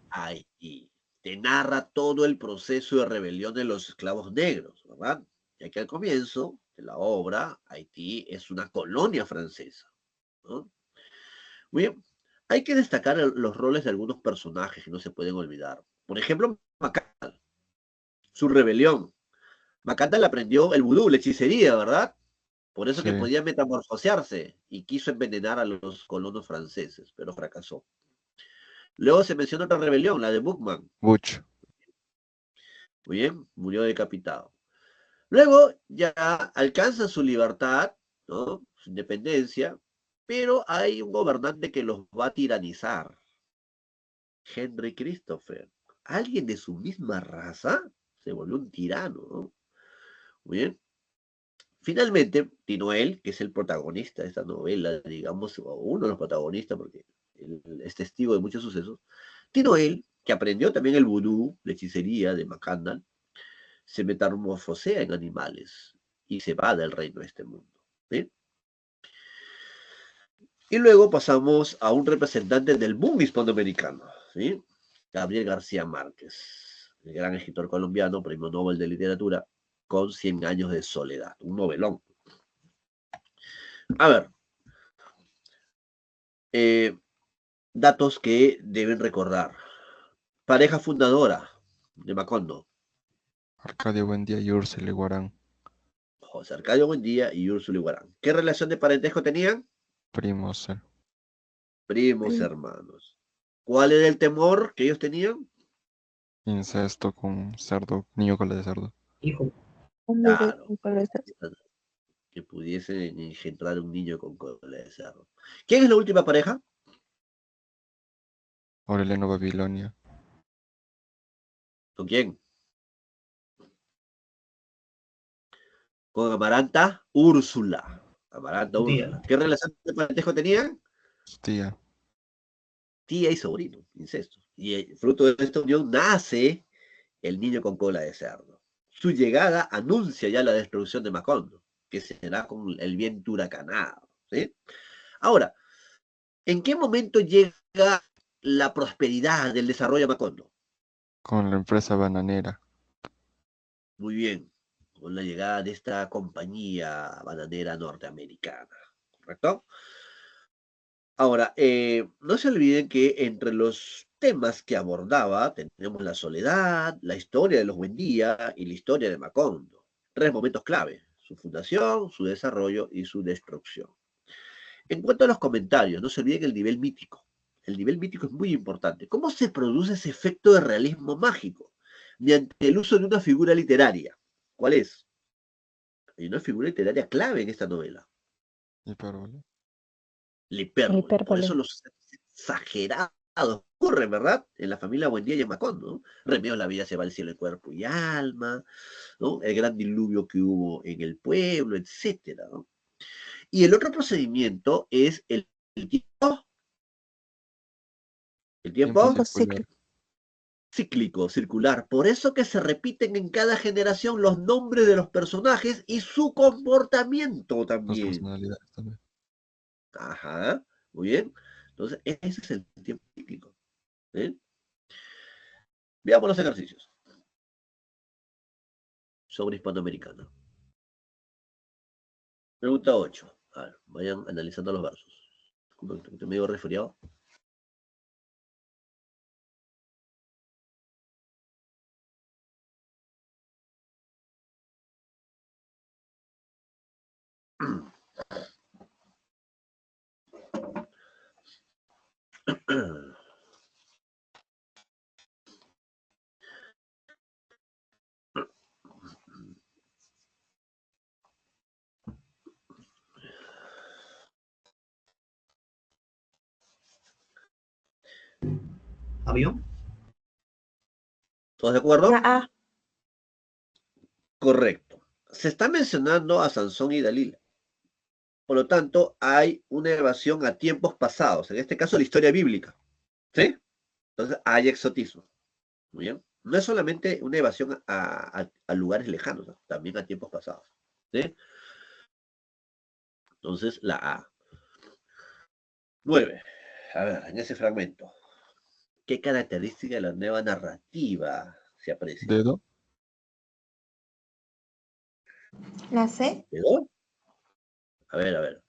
Speaker 1: Haití. Te narra todo el proceso de rebelión de los esclavos negros, ¿verdad? Ya que al comienzo de la obra, Haití es una colonia francesa, ¿no? Muy bien, hay que destacar los roles de algunos personajes que no se pueden olvidar. Por ejemplo, Macandal, su rebelión. Macandal aprendió el vudú, la hechicería, ¿verdad? Por eso que
Speaker 5: Sí.
Speaker 1: podía metamorfosearse y quiso envenenar a los colonos franceses, pero fracasó. Luego se menciona otra rebelión, la de Bookman.
Speaker 5: Butch.
Speaker 1: Muy bien, murió decapitado. Luego ya alcanzan su libertad, ¿no? Su independencia, pero hay un gobernante que los va a tiranizar. Henry Christopher. Alguien de su misma raza se volvió un tirano, ¿no? Muy bien. Finalmente, Tinoel, que es el protagonista de esta novela, digamos, o uno de los protagonistas, porque él es testigo de muchos sucesos, Tinoel, que aprendió también el vudú, la hechicería de Macandal, se metamorfosea en animales y se va del reino de este mundo. ¿sí? Y luego pasamos a un representante del boom hispanoamericano, ¿sí? Gabriel García Márquez, el gran escritor colombiano, premio Nobel de Literatura, con 100 años de soledad, un novelón. A ver, datos que deben recordar. Pareja fundadora de Macondo,
Speaker 5: Arcadio Buendía y Úrsula Guarán,
Speaker 1: José Arcadio Buendía y Úrsula Iguarán. ¿Qué relación de parentesco tenían?
Speaker 5: primos,
Speaker 1: Primos
Speaker 4: Primo.
Speaker 1: hermanos. ¿Cuál era el temor que ellos tenían?
Speaker 5: incesto con cerdo, niño cola de cerdo.
Speaker 6: Hijo,
Speaker 4: Un bebé
Speaker 1: Claro,
Speaker 4: con cabeza.
Speaker 1: que pudiesen engendrar un niño con cola de cerdo. ¿Quién es la última pareja?
Speaker 5: Aureliano Babilonia,
Speaker 1: ¿Con quién? Con Amaranta Úrsula. Amaranta
Speaker 6: tu tía.
Speaker 1: Úrsula. ¿Qué relación de parentesco tenían?
Speaker 5: su tía,
Speaker 1: Tía y sobrino, incesto. Y fruto de esta unión nace el niño con cola de cerdo. Su llegada anuncia ya la destrucción de Macondo, que será con el viento huracanado, ¿sí? Ahora, ¿en qué momento llega la prosperidad del desarrollo de Macondo?
Speaker 5: con la empresa bananera,
Speaker 1: Muy bien, con la llegada de esta compañía bananera norteamericana, ¿correcto? Ahora, no se olviden que entre los temas que abordaba tenemos la soledad, la historia de los Buendía y la historia de Macondo. Tres momentos clave: su fundación, su desarrollo y su destrucción. En cuanto a los comentarios, no se olviden el nivel mítico. El nivel mítico es muy importante. ¿Cómo se produce ese efecto de realismo mágico? Mediante el uso de una figura literaria. ¿Cuál es? Hay una figura literaria clave en esta novela:
Speaker 5: hipérbole,
Speaker 1: la
Speaker 4: El
Speaker 1: hipérbole. Por eso
Speaker 4: hipérbole.
Speaker 1: los exagerados ocurren, ¿verdad? En la familia Buendía y en Macondo, ¿no? Remedios la vida se va al cielo en cuerpo y alma, ¿no? El gran diluvio que hubo en el pueblo, etcétera, ¿no? Y el otro procedimiento es el tiempo, el
Speaker 5: tiempo
Speaker 1: tiempo
Speaker 4: Tiempo
Speaker 5: circular,
Speaker 4: cíclico.
Speaker 1: cíclico, circular. Por eso que se repiten en cada generación los nombres de los personajes y su comportamiento
Speaker 5: sus
Speaker 1: también.
Speaker 5: personalidades también.
Speaker 1: Ajá, muy bien. Entonces, ese es el tiempo cíclico, ¿eh? Veamos los ejercicios sobre hispanoamericana. Pregunta 8. A ver, vayan analizando los versos. Disculpen, estoy medio resfriado.
Speaker 6: ¿Avión?
Speaker 1: ¿Todos de acuerdo?
Speaker 4: La A.
Speaker 1: Correcto. Se está mencionando a Sansón y Dalila. Por lo tanto, hay una evasión a tiempos pasados, en este caso la historia bíblica. ¿Sí? Entonces, hay exotismo. Muy bien. No es solamente una evasión a lugares lejanos, ¿no? También a tiempos pasados. ¿Sí? Entonces, la A. 9. A ver, en ese fragmento, ¿qué característica de la nueva narrativa se aprecia?
Speaker 5: Dedo,
Speaker 4: La C.
Speaker 1: ¿Quedó? A ver, a ver.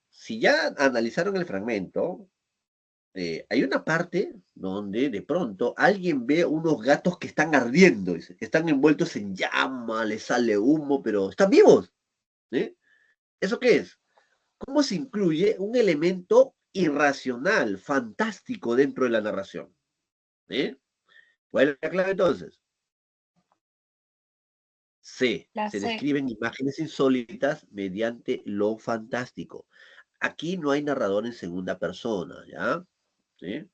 Speaker 1: Si ya analizaron el fragmento, hay una parte donde de pronto alguien ve unos gatos que están ardiendo, dice, que están envueltos en llama, les sale humo, pero están vivos. ¿Sí? ¿Eso qué es? ¿Cómo se incluye un elemento irracional, fantástico dentro de la narración? ¿Sí? ¿Cuál es la clave entonces? C.
Speaker 3: La
Speaker 1: Se
Speaker 3: C.
Speaker 1: describen imágenes insólitas mediante lo fantástico. Aquí no hay narrador en segunda persona, ¿ya? ¿Sí?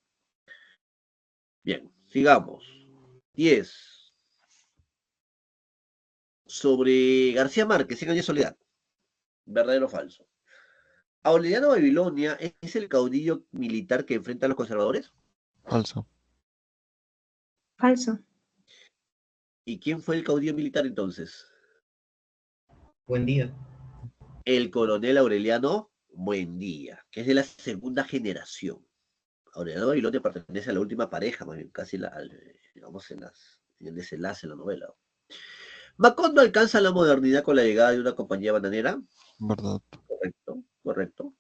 Speaker 1: Bien, sigamos. 10. Sobre García Márquez, 100 años de soledad. ¿Verdadero o falso? ¿Aureliano Babilonia es el caudillo militar que enfrenta a los conservadores?
Speaker 5: falso,
Speaker 4: Falso.
Speaker 1: ¿Y quién fue el caudillo militar entonces?
Speaker 6: Buen día.
Speaker 1: el coronel Aureliano Buendía, que es de la segunda generación. Aureliano Gabilondo pertenece a la última pareja, más bien, casi digamos en el desenlace de la novela. Macondo alcanza la modernidad con la llegada de una compañía bananera.
Speaker 5: ¿Verdad?
Speaker 1: Correcto, correcto.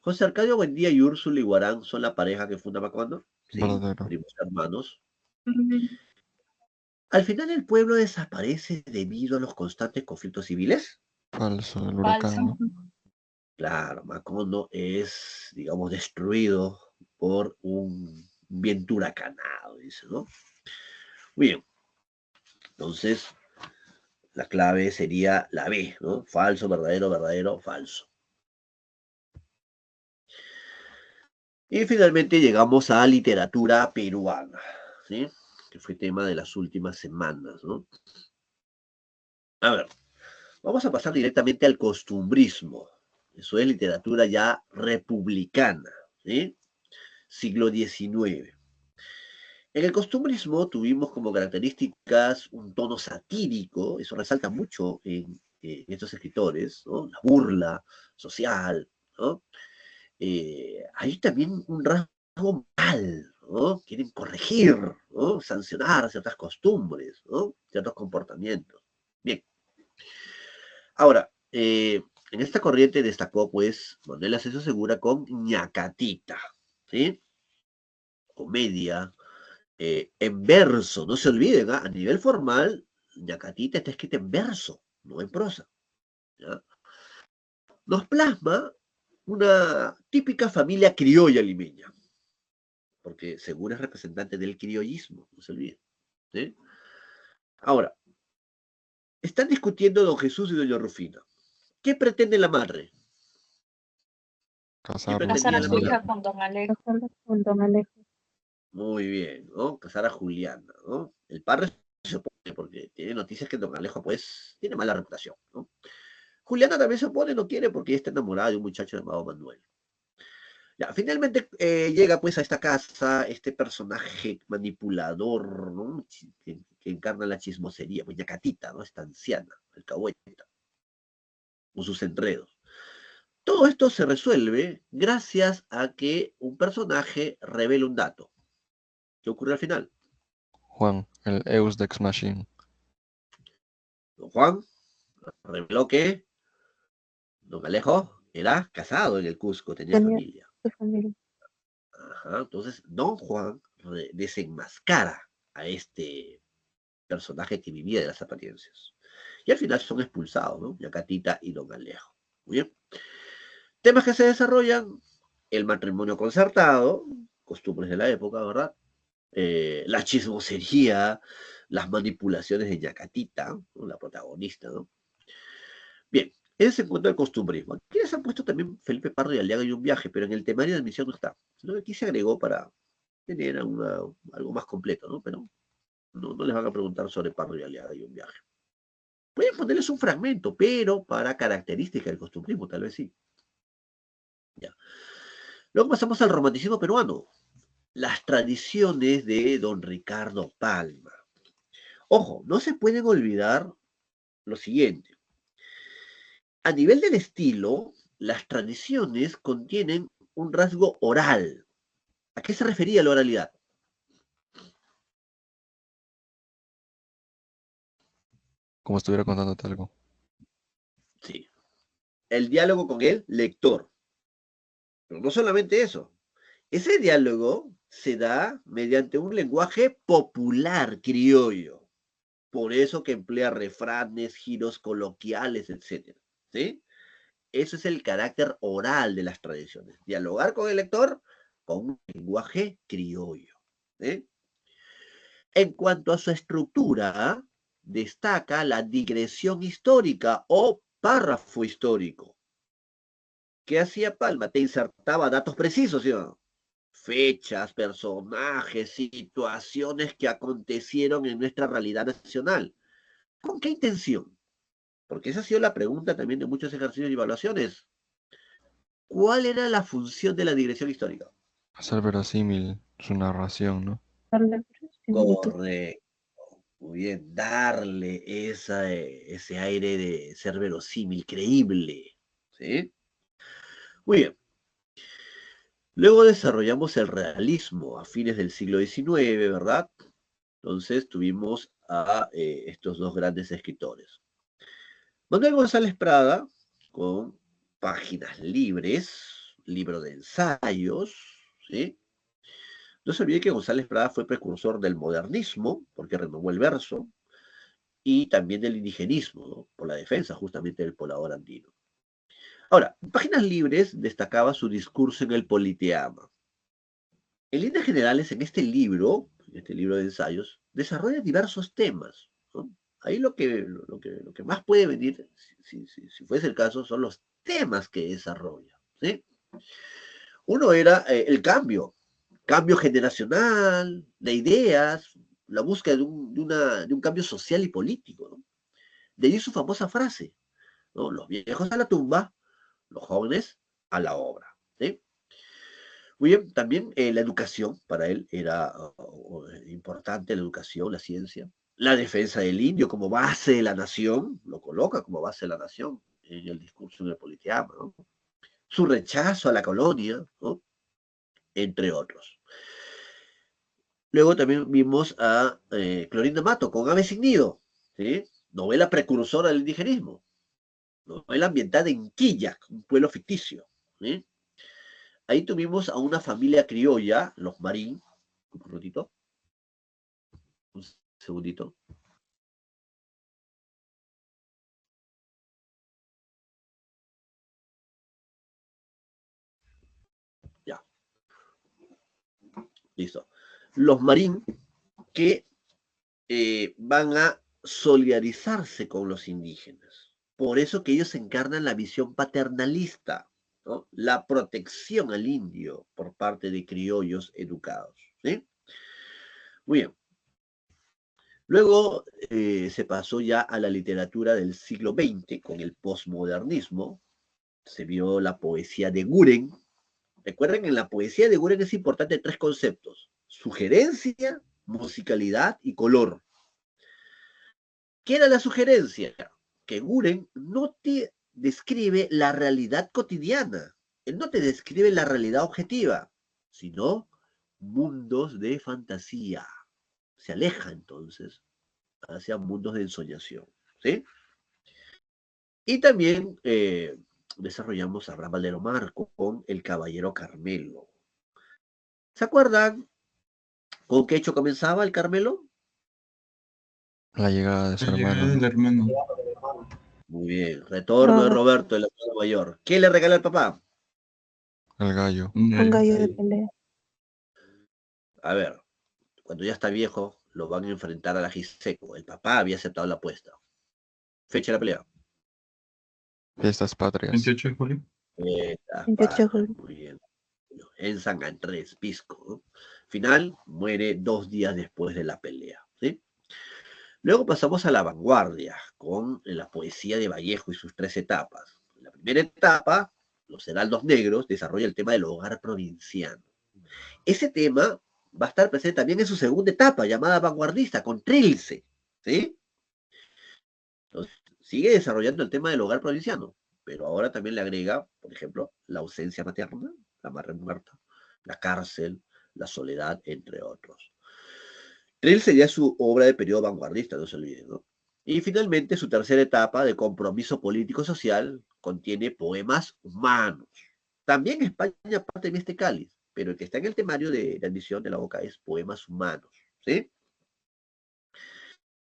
Speaker 1: José Arcadio Buendía y Úrsula Iguarán son la pareja que funda Macondo. Sí,
Speaker 5: Verdadero.
Speaker 1: primos hermanos.
Speaker 3: Mm,
Speaker 1: Al final el pueblo desaparece debido a los constantes conflictos civiles.
Speaker 5: Falso, el
Speaker 3: Falso.
Speaker 5: huracán, ¿no?
Speaker 1: Claro, Macondo es, digamos, destruido por un viento huracanado, dice, ¿no? Muy bien. Entonces, la clave sería la B, ¿no? Falso, verdadero, verdadero, falso. Y finalmente llegamos a literatura peruana, ¿sí? Que fue tema de las últimas semanas, ¿no? A ver, vamos a pasar directamente al costumbrismo. Eso es literatura ya republicana, ¿sí? Siglo XIX. En el costumbrismo tuvimos como características un tono satírico, eso resalta mucho en estos escritores, ¿no? La burla social, ¿no? Hay también un rasgo mal, ¿no? Quieren corregir, ¿no? Sancionar ciertas costumbres, ¿no? Ciertos comportamientos. Bien. Ahora, en esta corriente destacó, pues, Manuel Ascenso Segura con Ñacatita, ¿sí? Comedia, en verso, no se olviden, ¿ah? A nivel formal, Ñacatita está escrita en verso, no en prosa, ¿ya? Nos plasma una típica familia criolla limeña, porque Segura es representante del criollismo, no se olviden, ¿sí? Ahora, están discutiendo don Jesús y doña Rufina. ¿Qué pretende la madre? ¿Qué
Speaker 5: Casarlo
Speaker 3: Casar
Speaker 1: pretendía
Speaker 3: a
Speaker 5: con
Speaker 1: la
Speaker 3: su
Speaker 5: Alejo.
Speaker 3: hija
Speaker 1: madre?
Speaker 3: con Don Alejo.
Speaker 4: Casarlo con Don Alejo.
Speaker 1: Muy bien, ¿no? Casar a Juliana, ¿no? El padre se opone porque tiene noticias que don Alejo, pues, tiene mala reputación, ¿no? Juliana también se opone, no quiere porque ella está enamorada de un muchacho llamado Manuel. Ya, finalmente llega pues a esta casa este personaje manipulador, ¿no? Que encarna la chismosería, pues Ñacatita, ¿no? Esta anciana, alcahueta, con sus enredos. Todo esto se resuelve gracias a que un personaje revela un dato. ¿Qué ocurre al final?
Speaker 5: Juan, el Eus de Ex Machine.
Speaker 1: Don Juan reveló que don Alejo era casado en el Cusco, tenía
Speaker 4: Tenía
Speaker 1: familia.
Speaker 4: su familia.
Speaker 1: Ajá, entonces, don Juan desenmascara a este personaje que vivía de las apariencias. Y al final son expulsados, ¿no? Yacatita y don Alejo. Muy bien. Temas que se desarrollan, el matrimonio concertado, costumbres de la época, ¿verdad? La chismosería, las manipulaciones de Yacatita, ¿no? La protagonista, ¿no? Bien, ese se encuentra el costumbrismo. Aquí les han puesto también Felipe Pardo y Aliaga y un viaje, pero en el temario de admisión no está. Sino que aquí se agregó para tener algo más completo, ¿no? Pero no les van a preguntar sobre Pardo y Aliaga y un viaje. Pueden ponerles un fragmento, pero para características del costumbrismo, tal vez sí. Ya. Luego pasamos al romanticismo peruano. Las tradiciones de don Ricardo Palma. Ojo, no se pueden olvidar lo siguiente. A nivel del estilo, las tradiciones contienen un rasgo oral. ¿A qué se refería la oralidad?
Speaker 5: Como estuviera contándote algo.
Speaker 1: Sí. El diálogo con el lector. Pero no solamente eso. Ese diálogo se da mediante un lenguaje popular criollo. Por eso que emplea refranes, giros coloquiales, etcétera. ¿Sí? Eso es el carácter oral de las tradiciones. Dialogar con el lector con un lenguaje criollo. ¿Sí? En cuanto a su estructura, destaca la digresión histórica o párrafo histórico. ¿Qué hacía Palma? Te insertaba datos precisos, ¿sí o no? Fechas, personajes, situaciones que acontecieron en nuestra realidad nacional. ¿Con qué intención? Porque esa ha sido la pregunta también de muchos ejercicios y evaluaciones. ¿Cuál era la función de la digresión histórica?
Speaker 5: Hacer verosímil su narración, ¿no?
Speaker 4: Darle similitud.
Speaker 1: Correcto. Muy bien, darle ese aire de ser verosímil, creíble. ¿Sí? Muy bien. Luego desarrollamos el realismo a fines del siglo XIX, ¿verdad? Entonces tuvimos a estos dos grandes escritores. Manuel González Prada, con Páginas Libres, libro de ensayos, ¿sí? No se olvide que González Prada fue precursor del modernismo, porque renovó el verso, y también del indigenismo, ¿no? Por la defensa justamente del poblador andino. Ahora, en Páginas Libres destacaba su discurso en el Politeama. En líneas generales, en este libro de ensayos, desarrolla diversos temas, ¿no? Ahí lo que más puede venir, si fuese el caso, son los temas que desarrolla, ¿sí? Uno era el cambio generacional, de ideas, la búsqueda de un cambio social y político, ¿no? De ahí su famosa frase, ¿no? Los viejos a la tumba, los jóvenes a la obra, ¿sí? Muy bien, también la educación para él era importante, la educación, la ciencia. La defensa del indio como base de la nación, lo coloca como base de la nación en el discurso en el Politeama, ¿no? Su rechazo a la colonia, ¿no? Entre otros. Luego también vimos a Clorinda Mato con Ave sin Nido, ¿sí? Novela precursora del indigenismo, novela ambientada en Quilla, un pueblo ficticio, ¿sí? Ahí tuvimos a una familia criolla, los Marín, un ratito, un segundito. Ya, listo. Los Marín que van a solidarizarse con los indígenas. Por eso que ellos encarnan la visión paternalista, ¿no? La protección al indio por parte de criollos educados, ¿sí? Muy bien. Luego se pasó ya a la literatura del siglo XX con el posmodernismo. Se vio la poesía de Guren. Recuerden, en la poesía de Guren es importante tres conceptos: sugerencia, musicalidad y color. ¿Qué era la sugerencia? Que Guren no te describe la realidad cotidiana, él no te describe la realidad objetiva, sino mundos de fantasía. Se aleja entonces hacia mundos de ensoñación, ¿sí? Y también desarrollamos a Abraham Valero Marco con El Caballero Carmelo. ¿Se acuerdan con qué hecho comenzaba el Carmelo?
Speaker 5: La llegada de su
Speaker 6: La llegada
Speaker 5: hermano.
Speaker 6: del hermano.
Speaker 1: Muy bien, retorno de
Speaker 4: Robert,
Speaker 1: Roberto, el hermano mayor. ¿Qué le regala el papá?
Speaker 5: El gallo.
Speaker 6: Un
Speaker 4: un
Speaker 6: gallo.
Speaker 4: gallo de pelea.
Speaker 1: A ver, cuando ya está viejo, lo van a enfrentar a la Giseco. El papá había aceptado la apuesta. Fecha de la pelea.
Speaker 5: Fiestas patrias.
Speaker 6: 28 de julio.
Speaker 4: 28 de julio.
Speaker 1: Muy bien. En San Andrés, Pisco, ¿no? Final, muere 2 días después de la pelea, ¿sí? Luego pasamos a la vanguardia, con la poesía de Vallejo y sus 3 etapas. La primera etapa, Los Heraldos Negros, desarrolla el tema del hogar provinciano. Ese tema va a estar presente también en su segunda etapa, llamada vanguardista, con Trilce, ¿sí? Entonces, sigue desarrollando el tema del hogar provinciano, pero ahora también le agrega, por ejemplo, la ausencia materna, la madre muerta, la cárcel, la soledad, entre otros. Trill sería su obra de periodo vanguardista, no se olviden, ¿no? Y finalmente, su tercera etapa de compromiso político-social contiene poemas humanos. También España parte de este cáliz, pero el que está en el temario de la edición de la Boca es poemas humanos, ¿sí?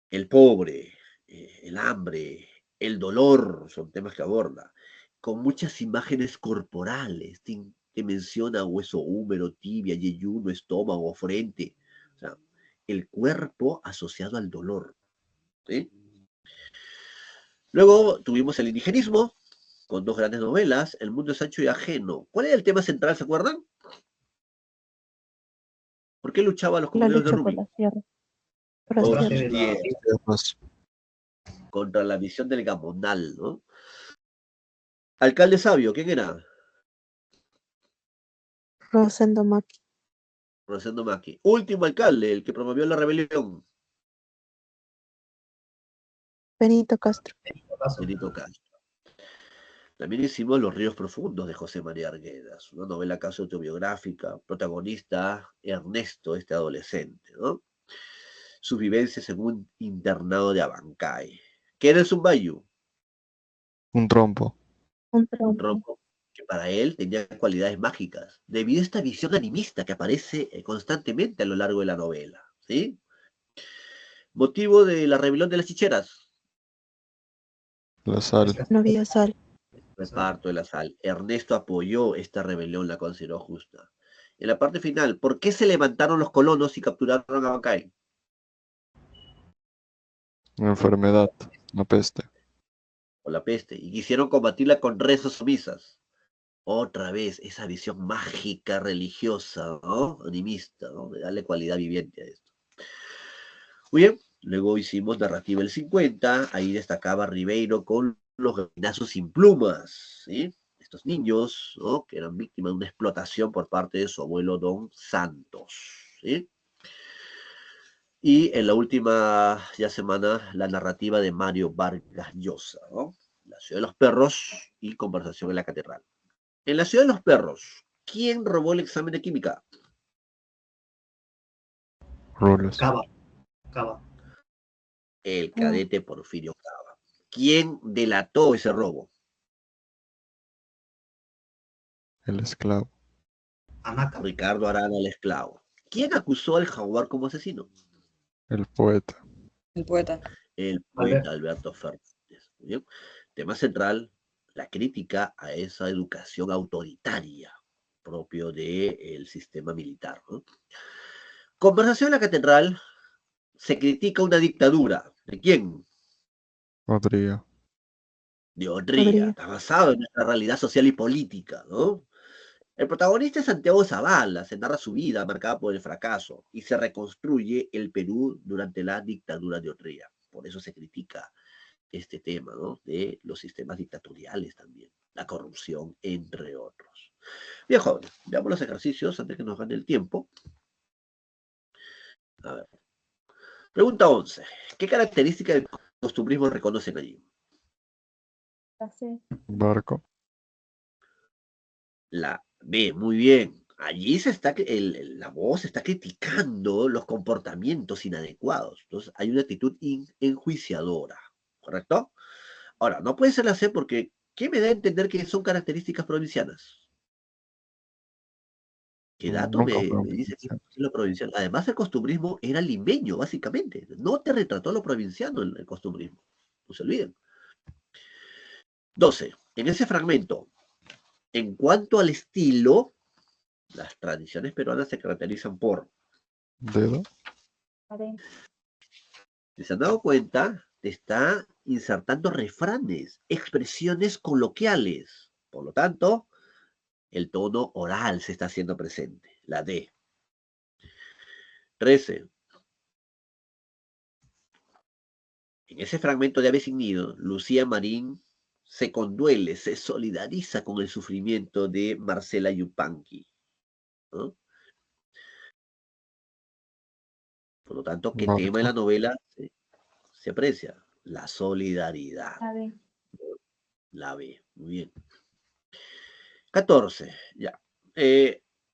Speaker 1: El pobre, el hambre, el dolor, son temas que aborda, con muchas imágenes corporales, te menciona hueso húmero, tibia, yeyuno, estómago, frente, o sea, el cuerpo asociado al dolor, ¿sí? Luego tuvimos el indigenismo, con dos grandes novelas, El mundo es ancho y ajeno. ¿Cuál era el tema central, se acuerdan? ¿Por qué luchaban los
Speaker 4: La
Speaker 1: comuneros de
Speaker 4: lucha por
Speaker 1: Rubí?
Speaker 4: las tierras. Por las
Speaker 1: Por
Speaker 6: Por
Speaker 1: sus
Speaker 4: tierras.
Speaker 6: tierras.
Speaker 1: tierras, contra la visión del gamonal, ¿no? Alcalde sabio, ¿quién era?
Speaker 4: Rosendo Maki.
Speaker 1: Rosendo Maki. Último alcalde, el que promovió la rebelión.
Speaker 4: Benito Castro.
Speaker 1: Benito Castro. También hicimos Los ríos profundos de José María Arguedas, una novela casi autobiográfica, protagonista Ernesto, este adolescente, ¿no? Sus vivencias en un internado de Abancay. ¿Qué era el Zumbayu?
Speaker 5: Un trompo.
Speaker 4: Un
Speaker 1: Un
Speaker 4: trompo.
Speaker 1: tronco que para él tenía cualidades mágicas, debido a esta visión animista que aparece constantemente a lo largo de la novela, ¿sí? Motivo de la rebelión de las chicheras,
Speaker 5: La sal.
Speaker 4: No había sal.
Speaker 1: reparto de la sal. Ernesto apoyó esta rebelión, la consideró justa. En la parte final, ¿por qué se levantaron los colonos y capturaron a Abancay?
Speaker 5: Una enfermedad. Una peste.
Speaker 1: O la peste, y quisieron combatirla con rezos o misas. Otra vez, esa visión mágica, religiosa, ¿no? Animista, ¿no? De darle cualidad viviente a esto. Muy bien, luego hicimos Narrativa del 50, ahí destacaba Ribeiro con los gallinazos sin plumas, ¿sí? Estos niños, ¿no? Que eran víctimas de una explotación por parte de su abuelo Don Santos, ¿sí? Y en la última ya semana, la narrativa de Mario Vargas Llosa, ¿no? La ciudad de los perros y conversación en la catedral. En la ciudad de los perros, ¿quién robó el examen de química?
Speaker 5: Rules.
Speaker 6: Cava.
Speaker 1: El cadete Porfirio Cava. ¿Quién delató ese robo?
Speaker 5: El esclavo.
Speaker 6: Anaca.
Speaker 1: Ricardo Arana, el esclavo. ¿Quién acusó al jaguar como asesino?
Speaker 5: El poeta.
Speaker 7: El poeta.
Speaker 1: El poeta Alberto Fernández. Muy bien. Tema central, la crítica a esa educación autoritaria propio del sistema militar, ¿no? Conversación en la catedral, se critica una dictadura. ¿De quién?
Speaker 5: Podría.
Speaker 1: De
Speaker 4: Odría.
Speaker 1: Odría. Está basado en nuestra realidad social y política, ¿no? El protagonista es Santiago Zavala, se narra su vida marcada por el fracaso y se reconstruye el Perú durante la dictadura de Odría. Por eso se critica este tema, ¿no? De los sistemas dictatoriales también, la corrupción, entre otros. Bien, jóvenes, veamos los ejercicios antes que nos gane el tiempo. A ver. Pregunta 11. ¿Qué características del costumbrismo reconocen allí?
Speaker 5: Barco.
Speaker 1: La B, muy bien. Allí se está, la voz está criticando los comportamientos inadecuados. Entonces hay una actitud enjuiciadora, ¿correcto? Ahora, no puede ser la C porque, ¿qué me da a entender que son características provincianas? ¿Qué dato
Speaker 5: Nunca
Speaker 1: me
Speaker 5: fue
Speaker 1: dice que
Speaker 5: provinciano.
Speaker 1: es lo provincial? Además, el costumbrismo era limeño, básicamente. No te retrató lo provinciano el costumbrismo. No se olviden. 12. En ese fragmento, en cuanto al estilo, las tradiciones peruanas se caracterizan por,
Speaker 5: Dedo.
Speaker 1: si se han dado cuenta, te está insertando refranes, expresiones coloquiales. Por lo tanto, el tono oral se está haciendo presente. La D. 13. En ese fragmento de Ave sin Nido, Lucía Marín se conduele, se solidariza con el sufrimiento de Marcela Yupanqui, ¿no? Por lo tanto, ¿qué tema de la
Speaker 5: Barco.
Speaker 1: novela se aprecia? La solidaridad. La B. Muy bien. 14. Ya.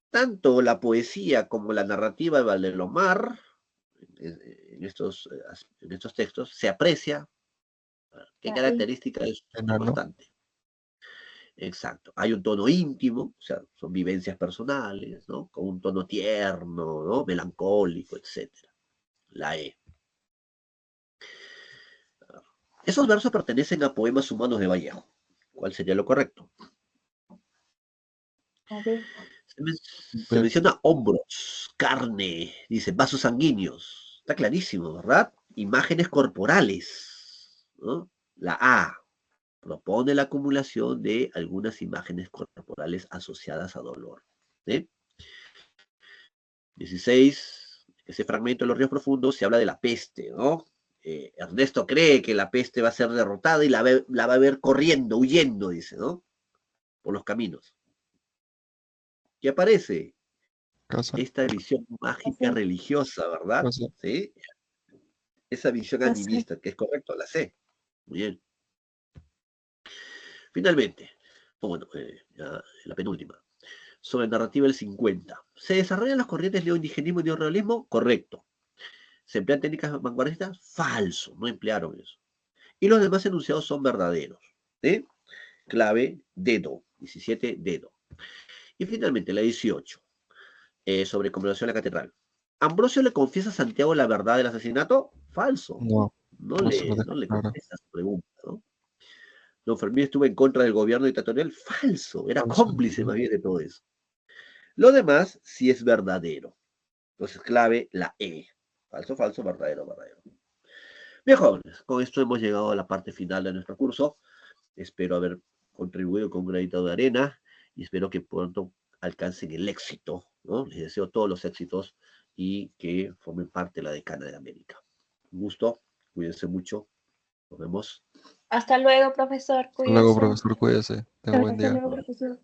Speaker 1: Tanto la poesía como la narrativa de Valdelomar, en estos textos, se aprecia. ¿Qué característica es
Speaker 5: Enano.
Speaker 1: constante? Exacto. Hay un tono íntimo, o sea, son vivencias personales, ¿no? Con un tono tierno, ¿no? Melancólico, etc. La E. Esos versos pertenecen a poemas humanos de Vallejo. ¿Cuál sería lo correcto? Se
Speaker 5: B.
Speaker 1: menciona hombros, carne, dice vasos sanguíneos. Está clarísimo, ¿verdad? Imágenes corporales, ¿no? La A propone la acumulación de algunas imágenes corporales asociadas a dolor. ¿Sí? 16. Ese fragmento de los ríos profundos se habla de la peste, ¿no? Ernesto cree que la peste va a ser derrotada y la va a ver corriendo, huyendo, dice, ¿no? Por los caminos. ¿Qué aparece?
Speaker 5: Casa.
Speaker 1: Esta visión mágica religiosa, ¿verdad?
Speaker 5: Casa.
Speaker 1: ¿Sí? Esa visión
Speaker 4: La C.
Speaker 1: animista, que es correcto, la C. Muy bien. Finalmente, ya la penúltima. Sobre narrativa el 50. ¿Se desarrollan las corrientes neoindigenismo y neorrealismo? Correcto. ¿Se emplean técnicas vanguardistas? Falso, no emplearon eso. Y los demás enunciados son verdaderos. ¿Sí? Clave, dedo. 17, dedo. Y finalmente, la 18. Sobre conmemoración de la catedral. ¿Ambrosio le confiesa a Santiago la verdad del asesinato? Falso.
Speaker 5: No,
Speaker 1: No
Speaker 5: no se lo
Speaker 1: le,
Speaker 5: deja
Speaker 1: no le
Speaker 5: claro.
Speaker 1: contesta su pregunta, ¿no? Don Fermín estuvo en contra del gobierno dictatorial. Falso. Era
Speaker 5: Falso.
Speaker 1: cómplice más bien de todo eso. Lo demás sí es verdadero. Entonces, clave, la E. Falso, falso, verdadero, verdadero. Bien, jóvenes, con esto hemos llegado a la parte final de nuestro curso. Espero haber contribuido con un granito de arena y espero que pronto alcancen el éxito, ¿no? Les deseo todos los éxitos y que formen parte de la Decana de América. Un gusto, cuídense mucho, nos vemos.
Speaker 3: Hasta luego, profesor.
Speaker 5: Hasta luego,
Speaker 3: Cuídese.
Speaker 5: profesor, cuídese. Tenga buen
Speaker 3: Hasta
Speaker 5: día.
Speaker 3: luego, profesor.